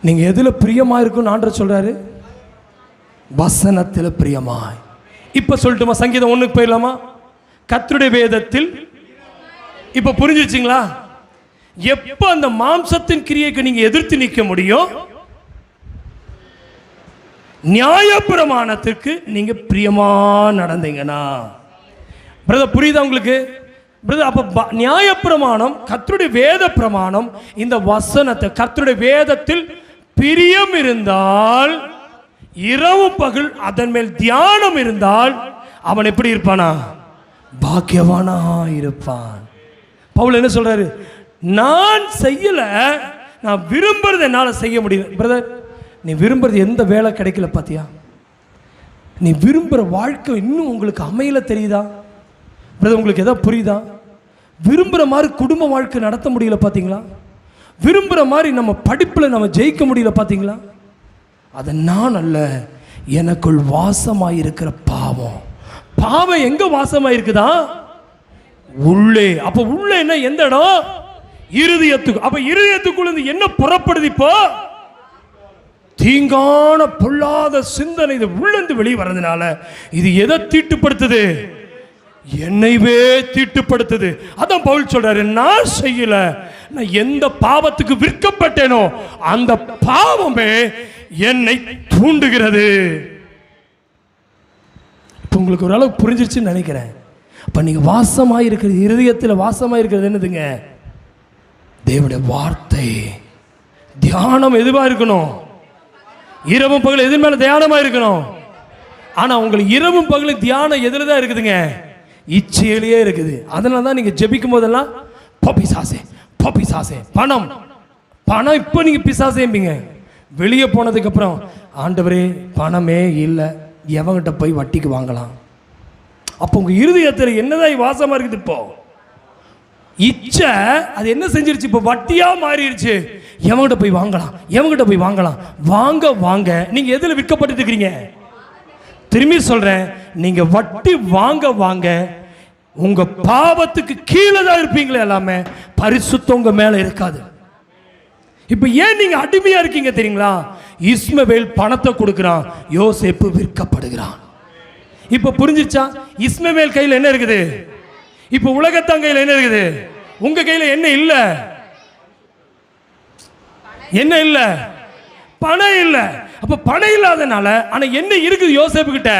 நீங்க எதுல பிரியமா இருக்குன்னு ஆண்டவர் சொல்றாரு? வசனத்தில் பிரியமாய். இப்ப சொல்லட்டுமா? சங்கீதம் 1க்கு போயிடலாமா? கர்த்தருடைய வேதத்தில். இப்ப புரிஞ்சிருச்சுங்களா? எப்ப அந்த மாம்சத்தின் கிரியைக்கு நீங்க எதிர்த்து நிற்க முடியும்? நியாயப்பிரமாணத்திற்கு நீங்க பிரியமா நடந்தீங்கன்னா. பிரதர் புரியுதா உங்களுக்கு? பிரதர் அப்ப நியாயப்பிரமாணம், கர்த்தருடைய வேத பிரமாணம், இந்த வசனத்தை கர்த்தருடைய வேதத்தில் பிரியம் இருந்தால், இரவு பகல் அதன் மேல் தியானம் இருந்தால் அவன் எப்படி இருப்பானா? பாக்கியவானா இருப்பான். பவுல் என்ன சொல்றாரு? நான் செய்யல, நான் விரும்புறது என்னால செய்ய முடியும். பிரதர், நீ விரும்புறது எந்த வேலை கிடைக்கல பாத்தியா? நீ விரும்புற வாழ்க்கை இன்னும் உங்களுக்கு அமையல தெரியுதா? பிரதர் உங்களுக்கு எதாவது புரியுதா? விரும்புற மாதிரி குடும்ப வாழ்க்கை நடத்த முடியல பாத்தீங்களா? விரும்புற மாதிரி நம்ம படிப்புல நம்ம ஜெயிக்க முடியல பாத்தீங்களா? அது நான் அல்ல, எனக்குள் வாசமாயிருக்கிற பாவம். பாவம் எங்க வாசமாயிருக்குதா? உள்ளே. அப்ப உள்ளே என்ன? எந்த இடம்? இருதயத்துக்கு. அப்ப இருதயத்துக்குள்ள என்ன புறப்படுது? இப்போ தீங்கான பொல்லாத சிந்தனை இது உள்ளந்து வெளியே வர்றதுனால இது எதை தீட்டுப்படுத்துது? என்னைவே தீட்டுப்படுத்துது. அதான் பவுல் சொல்றாரு, நான் செய்யல, நான் எந்த பாவத்துக்கு விற்கப்பட்டேனோ அந்த பாவமே என்னை தூண்டுகிறது. இப்போ உங்களுக்கு ஒரு அளவு புரிஞ்சிருச்சுன்னு நினைக்கிறேன். அப்ப நீங்க வாசமாயிருக்கிறது, இருதயத்தில் வாசமாயிருக்கிறது என்னதுங்க? தேவனுடைய வார்த்தை. தியானம் எதுவா இருக்கணும்? இரவும் பகல் எது மேல தியானமா இருக்கணும்? ஆனா உங்களுக்கு இரவும் பகலும் தியானம் எதுல தான் இருக்குதுங்க? இச்சையிலேயே இருக்குது. அதனால தான் நீங்க ஜெபிக்கும் போதெல்லாம் பிசாசே பணம் பணம். இப்போ நீங்க பிசாசேம்பீங்க. வெளியே போனதுக்கு அப்புறம், ஆண்டவரே பணமே இல்லை, எவங்கிட்ட போய் வட்டிக்கு வாங்கலாம். அப்போ உங்க இருதயத்தில் என்னதான் வாசமா இருக்குது? இப்போ இச்சை அது என்ன செஞ்சிருச்சு? இப்போ வட்டியா மாறிடுச்சு. எவங்கிட்ட போய் வாங்கலாம், எவங்கிட்ட போய் வாங்கலாம், வாங்க வாங்க. நீங்க எதுல விற்கப்பட்டு இருக்கிறீங்க? திரும்பி சொல்றேன், நீங்க வட்டி வாங்க வாங்க உங்க பாவத்துக்கு கீழே தான் இருப்பீங்களே, எல்லாமே பரிசுத்தம் உங்க மேல இருக்காது. இப்ப ஏன் நீங்க அடிமையா இருக்கீங்க தெரியுங்களா? இஸ்மவேல் பணத்தை கொடுக்கிறான், யோசேப்பு விற்கப்படுகிறான். இப்ப புரிஞ்சிச்சா? இஸ்மவேல் கையில் என்ன இருக்குது? இப்ப உலகத்தான் கையில் என்ன இருக்குது? உங்க கையில என்ன இல்ல? என்ன இல்ல? பணம் இல்ல. அப்ப பணம் இல்லாதனால ஆனா என்ன இருக்குது? யோசேப்பு கிட்ட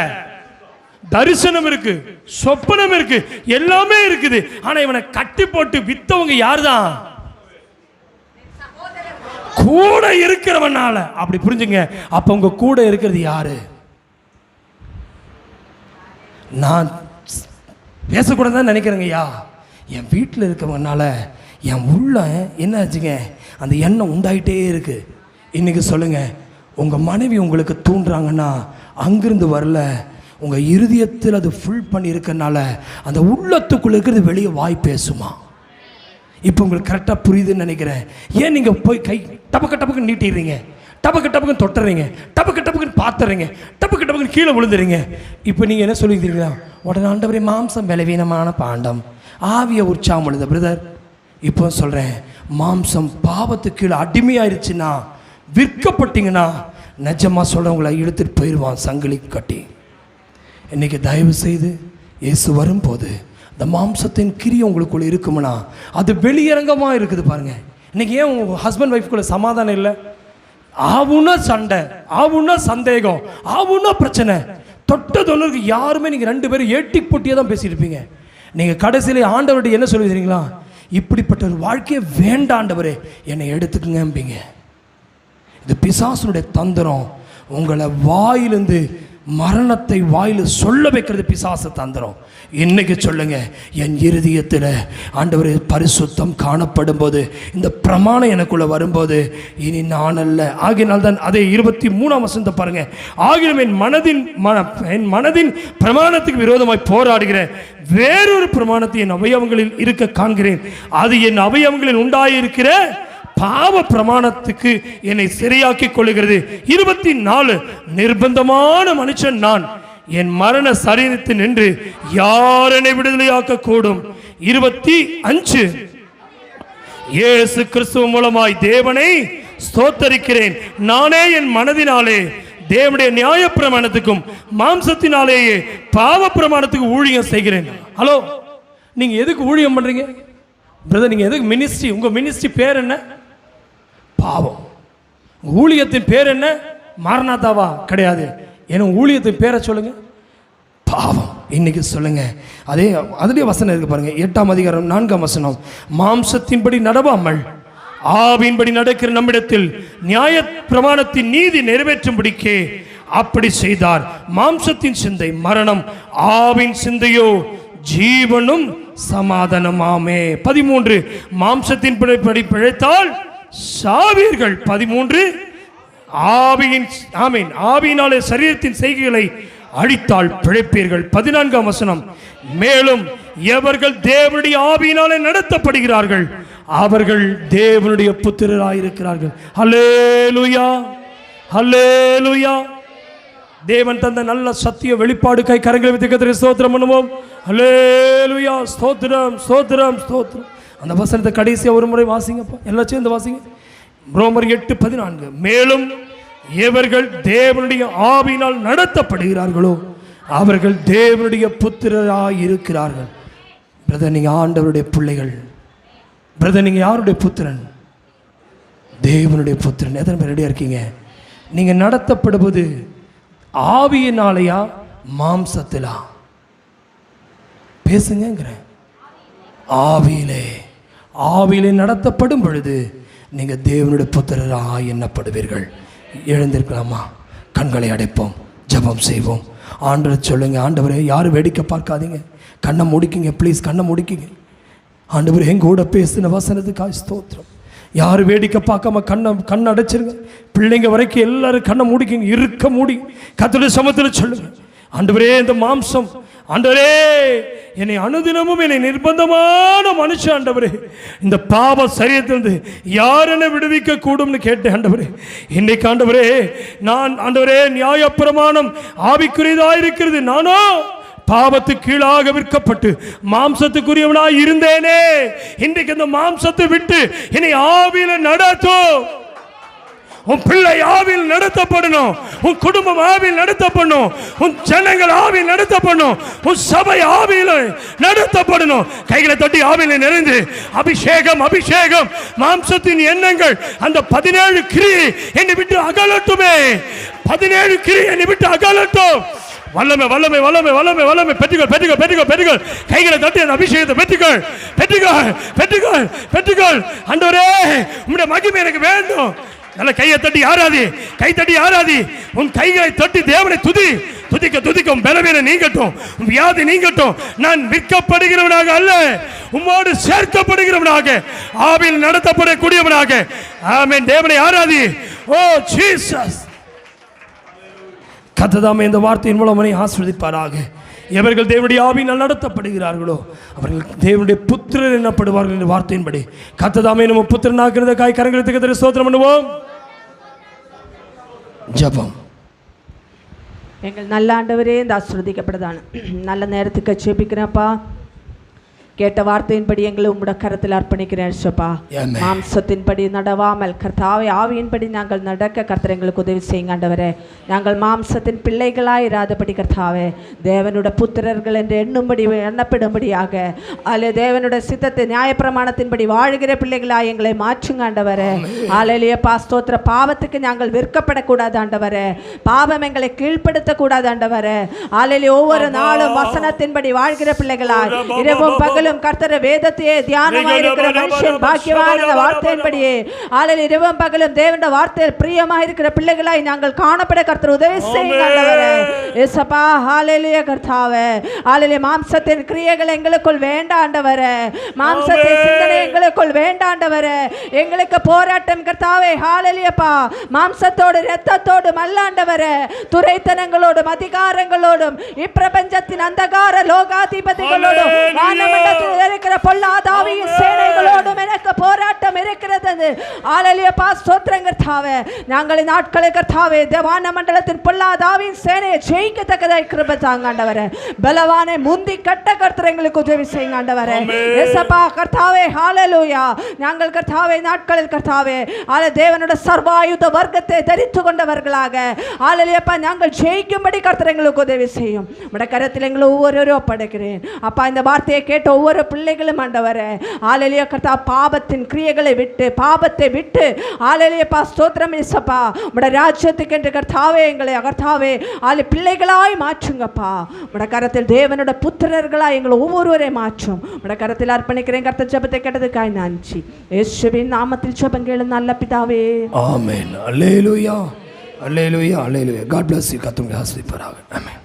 தரிசனம் இருக்கு, சொப்பனம் இருக்கு, எல்லாமே இருக்குது. ஆனா இவனை கட்டி போட்டு வித்தவங்க யாருதான்? கூட இருக்கிறவனால. அப்படி புரிஞ்சுங்க. அப்ப உங்க கூட இருக்கிறது யாரு? நான் பேசக்கூடாதுன்னு நினைக்கிறேங்க. ஐயா, என் வீட்டில் இருக்கவனால என் உள்ள என்ன ஆச்சுங்க? அந்த எண்ணம் உண்டாயிட்டே இருக்கு. இன்னைக்கு சொல்லுங்க, உங்க மனைவி உங்களுக்கு தூண்டுறாங்கன்னா அங்கிருந்து வரல, உங்க இருதயத்தில் அது ஃபுல் பண்ணி இருக்கனால அந்த உள்ளத்துக்குள்ள இருக்கிறது வெளியே வாய் பேசுமா? இப்போ உங்களுக்கு கரெக்டாக புரியுதுன்னு நினைக்கிறேன். ஏன் நீங்கள் போய் கை டபக்குன்னு நீட்டிடுறீங்க, டபக்குன்னு தொட்டுறீங்க, டபக்குன்னு பார்த்துறீங்க, டபக்குன்னு கீழே விழுந்துறீங்க. இப்போ நீங்கள் என்ன சொல்லிக்கிறீங்களா? உடனே ஆண்டவரே மாம்சம் பலவீனமான பாண்டம், ஆவிய உற்சாகம் எழுத. பிரதர் இப்போ சொல்கிறேன், மாம்சம் பாவத்துக்கு கீழே அடிமையாயிருச்சுன்னா, விற்கப்பட்டீங்கன்னா, நிஜமாக சொல்கிறவங்களை இழுத்துட்டு போயிடுவான் சங்கிலி கட்டி. இன்னைக்கு தயவு செய்து இயேசு வரும்போது இந்த மாம்சத்தின் கிரியை உங்களுக்குள்ள இருக்குமுன்னா அது வெளியரங்கமாக இருக்குது பாருங்க. இன்னைக்கு ஏன் உங்கள் ஹஸ்பண்ட் ஒய்ஃப்குள்ள சமாதானம் இல்லை? ஆவுன்னா சண்டை, ஆவுன்னா சந்தேகம், ஆவுன்னா பிரச்சனை. தொட்ட தொண்ணூறுக்கு யாருமே நீங்கள் 2 பேரும் ஏட்டி போட்டியே தான் பேசியிருப்பீங்க. நீங்கள் கடைசியில் ஆண்டவர்கிட்ட என்ன சொல்லுவீங்களா? இப்படிப்பட்ட ஒரு வாழ்க்கையை வேண்டாண்டவரே என்னை எடுத்துக்குங்கம்பீங்க. இது பிசாசுனுடைய தந்திரம். உங்களை வாயிலிருந்து மரணத்தை வாயில் சொல்ல வைக்கிறது பிசாசு தந்திரம். இன்னைக்கு சொல்லுங்க, என் இருதயத்தில் ஆண்டவரே பரிசுத்தம் காணப்படும் போது, இந்த பிரமாணம் எனக்குள்ள வரும்போது, இனி நான் அல்ல. ஆகினால்தான் அதே 23ஆம் வசனத்தை பாருங்க. ஆகிலும் என் மனதின் பிரமாணத்துக்கு விரோதமாய் போராடுகிறேன், வேறொரு பிரமாணத்தை என் அவயவங்களில் இருக்க காண்கிறேன். அது என் அவயவங்களில் உண்டாயிருக்கிற பாவ பிரமாணத்துக்கு என்னை சிறையாக்கிக் கொள்ளுகிறது. 24 நிர்பந்தமான மனுஷன் நான், என் மரண சரீரத்தில் நின்று யார் என்னை விடுதலையாக்க கூடும்? 25 இயேசு கிறிஸ்துவ மூலமாய் தேவனை ஸ்தோத்தரிக்கிறேன். நானே என் மனதினாலே தேவனுடைய நியாய பிரமாணத்துக்கும் மாம்சத்தினாலேயே பாவ பிரமாணத்துக்கு ஊழியம் செய்கிறேன். ஹலோ, நீங்க எதுக்கு ஊழியம் பண்றீங்க பிரதர்? நீங்க எதுக்கு மினிஸ்ட்ரி? உங்க மினிஸ்ட்ரி பேர் என்ன? பாவம். ஊழியத்தின் பேர் என்ன? மாரநாதாவா? கிடையாது. ஏன்னா ஊழியத்தின் பேரை சொல்லுங்க, பாவம். இன்னைக்கு சொல்லுங்க. அதுலேயே வசனம் இருக்கு பாருங்க, 8ஆம் அதிகாரம் 4ஆம் வசனம். மாம்சத்தின்படி நடவாமல் ஆவியின்படி நடக்கிற நம்மிடத்தில் நியாய பிரமாணத்தின் நீதி நிறைவேற்றும்படிக்கே அப்படி செய்தார். மாம்சத்தின் சிந்தை மரணம், ஆவின் சிந்தையோ ஜீவனும் சமாதானமாமே. 13 மாம்சத்தின் படி பிழைத்தால் சாவீர்கள். 13 ஆவியினாலே சரீரத்தின் செய்கைகளை அழித்தால் பிழைப்பீர்கள். 14ஆம் வசனம். மேலும் எவர்கள் தேவனுடைய ஆவியினாலே நடத்தப்படுகிறார்கள் அவர்கள் தேவனுடைய புத்திரராயிருக்கிறார்கள். ஹல்லேலூயா, ஹல்லேலூயா. தேவன் தந்த நல்ல சத்திய வெளிப்பாடு கை கரங்களை வைத்து கர்த்தருக்கு ஸ்தோத்திரம் பண்ணுவோம். ஹல்லேலூயா, ஸ்தோத்திரம், ஸ்தோத்திரம், ஸ்தோத்திரம். அந்த வசனத்தை கடைசியா ஒரு முறை வாசிங்கப்பா, எல்லாம் சேர்ந்து வாசிங்க. ரோமர் 8:14. மேலும் எவர்கள் தேவனுடைய ஆவியினால் நடத்தப்படுகிறார்களோ அவர்கள் தேவனுடைய புத்திரராய் இருக்கிறார்கள். பிரதர், நீங்க ஆண்டவருடைய பிள்ளைகள். பிரதர், நீங்க யாருடைய புத்திரன்? தேவனுடைய புத்திரன். எத்தனை பேர் ரெடியா இருக்கீங்க? நீங்க நடத்தப்படுவது ஆவியினாலையா மாம்சத்திலா? பேசுங்கிறேன். ஆவியிலே நடத்தப்படும் பொழுது நீங்க தேவனுடைய புத்திரராய் எண்ணப்படுவீர்கள். எழுந்திருக்கலாமா? கண்களை அடைப்போம், ஜெபம் செய்வோம். ஆண்டவர் சொல்லுங்க, ஆண்டவரே யாரும் வேடிக்கை பார்க்காதீங்க, கண்ணை முடிக்கிங்க ப்ளீஸ், கண்ணை முடிக்கிங்க. ஆண்டவர் எங்கூட பேசின வசனத்துக்காக ஸ்தோத்திரம். யாரும் வேடிக்கை பார்க்காம கண்ணை அடைச்சிருங்க. பிள்ளைங்க வரைக்கும் எல்லாரும் கண்ணை மூடிக்கிங்க, இருக்க மூடி கர்த்தருடைய சமூகத்தில் சொல்லுங்க, ஆண்டவரே இந்த மாம்சம், ஆண்டவரே என்னை அனுதினமும் என்னை நிர்பந்தமான மனுஷன், ஆண்டவரே இந்த பாவ சரீரத்திலிருந்து யார் என்னை விடுவிக்க கூடும்னு கேட்டேன். ஆண்டவரே இன்னைக்கு ஆண்டவரே நான் ஆண்டவரே நியாய பிரமாணம் ஆவிக்குரியதாயிருக்கிறது, நானோ பாவத்துக்கு கீழாக விற்கப்பட்டு மாம்சத்துக்குரியவனாய் இருந்தேனே. இன்றைக்கு இந்த மாம்சத்தை விட்டு என்னை ஆவியில நடத்தும். உன் பிள்ளை ஆவியில் நடத்தப்படணும், உன் குடும்பம் ஆவியில் நடத்தப்படணும், உன் ஜனங்கள் ஆவியில் நடத்தப்படணும், உன் சபை ஆவியில் நடத்தப்படணும். கைகளை தட்டி ஆவியில் நிறைந்து அபிஷேகம், அபிஷேகம். மாம்சத்தின் எண்ணங்கள் அந்த 17 கிரியை என்னை விட்டு அகலட்டுமே. 17 கிரியை என்னை விட்டு அகலட்டும். வல்லமை, வல்லமை, வல்லமை, வல்லமை, வல்லமை. பெற்றுகள், பெற்றுகள், பெற்றுகள், பெற்றுகள். கைகளை தட்டி அந்த அபிஷேகத்தை பெற்றுகள், பெற்றுகள், பெற்றுகள், பெற்றுகள். ஆண்டவரே உம்முடைய மகிமை எனக்கு வேண்டும். நல்ல கையை தட்டி ஆராதி, கை தட்டி ஆராதி. உன் கைகளை தட்டி தேவனை துதி. துதிக்க துதிக்க பலவீனம் நீங்கட்டும், வியாதி நீங்கட்டும். நான் விற்கப்படுகிறவனாக அல்ல, உம்மோடு சேர்க்கப்படுகிறவனாக, ஆவியில் நடத்தப்படக்கூடியவனாக. ஆமென். தேவனை ஆராதி. ஓ ஜீசஸ். கர்த்தர் இந்த வார்த்தையின் மூலம் அவனை ஆசீர்வதிப்பாராக. எவர்கள் தேவனுடைய ஆவியினால் நடத்தப்படுகிறார்களோ அவர்கள் தேவனுடைய புத்திரர் எனப்படுவார்கள் என்ற வார்த்தையின்படி கர்த்தர் நம்ம புத்திரனாக்குறத காய் கரங்களுக்கு கர்த்தருக்கு ஸ்தோத்திரம் பண்ணுவோம். ஜெபம். எங்கள் நல்ல ஆண்டவரே, இந்த ஆசீர்வதிக்கப்பட்டதான நல்ல நேரத்துக்கு ஜெபிக்கிறேன்ப்பா. கேட்ட வார்த்தையின்படி எங்களை உம்முடைய கரத்தில் அர்ப்பணிக்கிறேன் ஏசப்பா. மாம்சத்தின்படி நடவாமல் கர்த்தாவே ஆவியின்படி நாங்கள் நடக்க கர்த்தர் எங்களுக்கு உதவி செய்யுங்க ஆண்டவரே. நாங்கள் மாம்சத்தின் பிள்ளைகளாய் இராதபடி கர்த்தாவே தேவனுடைய புத்திரர்கள் என்று எண்ணப்படும்படியாக அல்ல தேவனுடைய சித்தத்தை நியாயப்பிரமாணத்தின்படி வாழ்கிற பிள்ளைகளாய் எங்களை மாற்றுங்க ஆண்டவரே. ஆலையிலேயப்பா ஸ்தோத்திர. பாவத்துக்கு நாங்கள் விற்கப்படக்கூடாது ஆண்டவரே. பாவம் எங்களை கீழ்ப்படுத்தக்கூடாது ஆண்டவரே. ஆலையிலே ஒவ்வொரு நாளும் வசனத்தின்படி வாழ்கிற பிள்ளைகளாய் இரவும் பகலும் கர்த்தர் வேதத்தையே தியானமாய் இருக்கிற மனுஷன் பாக்கியவான் என்ற வார்த்தையின்படியே ஆலையில் இரவும் பகலும் தேவனுடைய வார்த்தையில் பிரியமாக இருக்கிற பிள்ளைகளாய் நாங்கள் காணப்பட கர்த்தர் உதவி செய்யுங்க ஆண்டவரே. ஏசப்பா ஹalleluya கர்த்தாவே. ஆலையிலே மாம்சத்தின் கிரியைகள் எங்களுக்குள் வேண்டாம் ஆண்டவரே. மாம்சத்தின் சிந்தனை எங்களுக்குள் வேண்டாம் ஆண்டவரே. எங்களுக்கு போராட்டம் கர்த்தாவே ஹalleluyaப்பா மாம்சத்தோடு இரத்தத்தோடு அல்ல ஆண்டவரே. துரைத்தனங்களோடும் அதிகாரங்களோடும் இப்பிரபஞ்சத்தின் அந்தகார லோகாதிபதிகளோடும் வானமண்டலத்தில் இருக்கிற பொல்லாதாவியின் சேனைகளோடும் எனக்கு போராட்டம் இருக்கிறது. ஹalleluya ஸ்தோத்திரம் கர்த்தாவே. நாங்கள் இந்த நாட்களை கர்த்தாவே வானமண்டலத்தின் பொல்லாதாவியின் சேனையை ஜெயிக்கத்தக்கதாய் கிருபை தாங்க ஆண்டவரே. பலவானை முந்தி கட்ட கர்த்தர் எங்களுக்கு உதவி செய்யுங்க ஆண்டவரே. இயேசுப்பா கர்த்தாவே ஹalleluya. நாங்கள் கர்த்தாவே நாட்களில் கர்த்தாவே தேவனுடைய சர்வாயுத வர்க்கத்தை தரித்து கொண்டவர்களாக ஹalleluya நாங்கள் ஜெயிக்கும்படி கர்த்தர் எங்களுக்கு உதவி செய்யும். உம்முடைய கரத்தில் எங்களை ஒவ்வொருவரும் ஒப்படைக்கிறேன் அப்பா. இந்த வார்த்தையை கேட்ட ஒவ்வொரு பிள்ளைகளும் ஆண்டவரே ஹalleluya கர்த்தா பாவத்தின் கிரியைகளை விட்டு பாவத்தை விட்டு ஹalleluya ஸ்தோத்திரம் இயேசுப்பா உம்முடைய ராஜ்யத்துக்கு என்று கர்த்தாவே எங்களை கர்த்தாவே பிள்ளைகளாய் மாற்றுங்கப்பா. உம்முடைய கரத்தில் தேவனுடைய புத்திரர்களாய் எங்களை ஒவ்வொருவரையும் மாற்றும். உம்முடைய கரத்தில் அர்ப்பணிக்கிறேன். கர்த்தர் ஜெபத்தை கேட்டதுக்காய் நன்றி. இயேசுவின் நாமத்தில் ஜெபம் கேளும் நல்ல பிதாவே. ஆமென். அல்லேலூயா அல்லேலூயா அல்லேலூயா. God bless you. கர்த்தர் உங்களை ஆசீர்வதிப்பாராக. ஆமென்.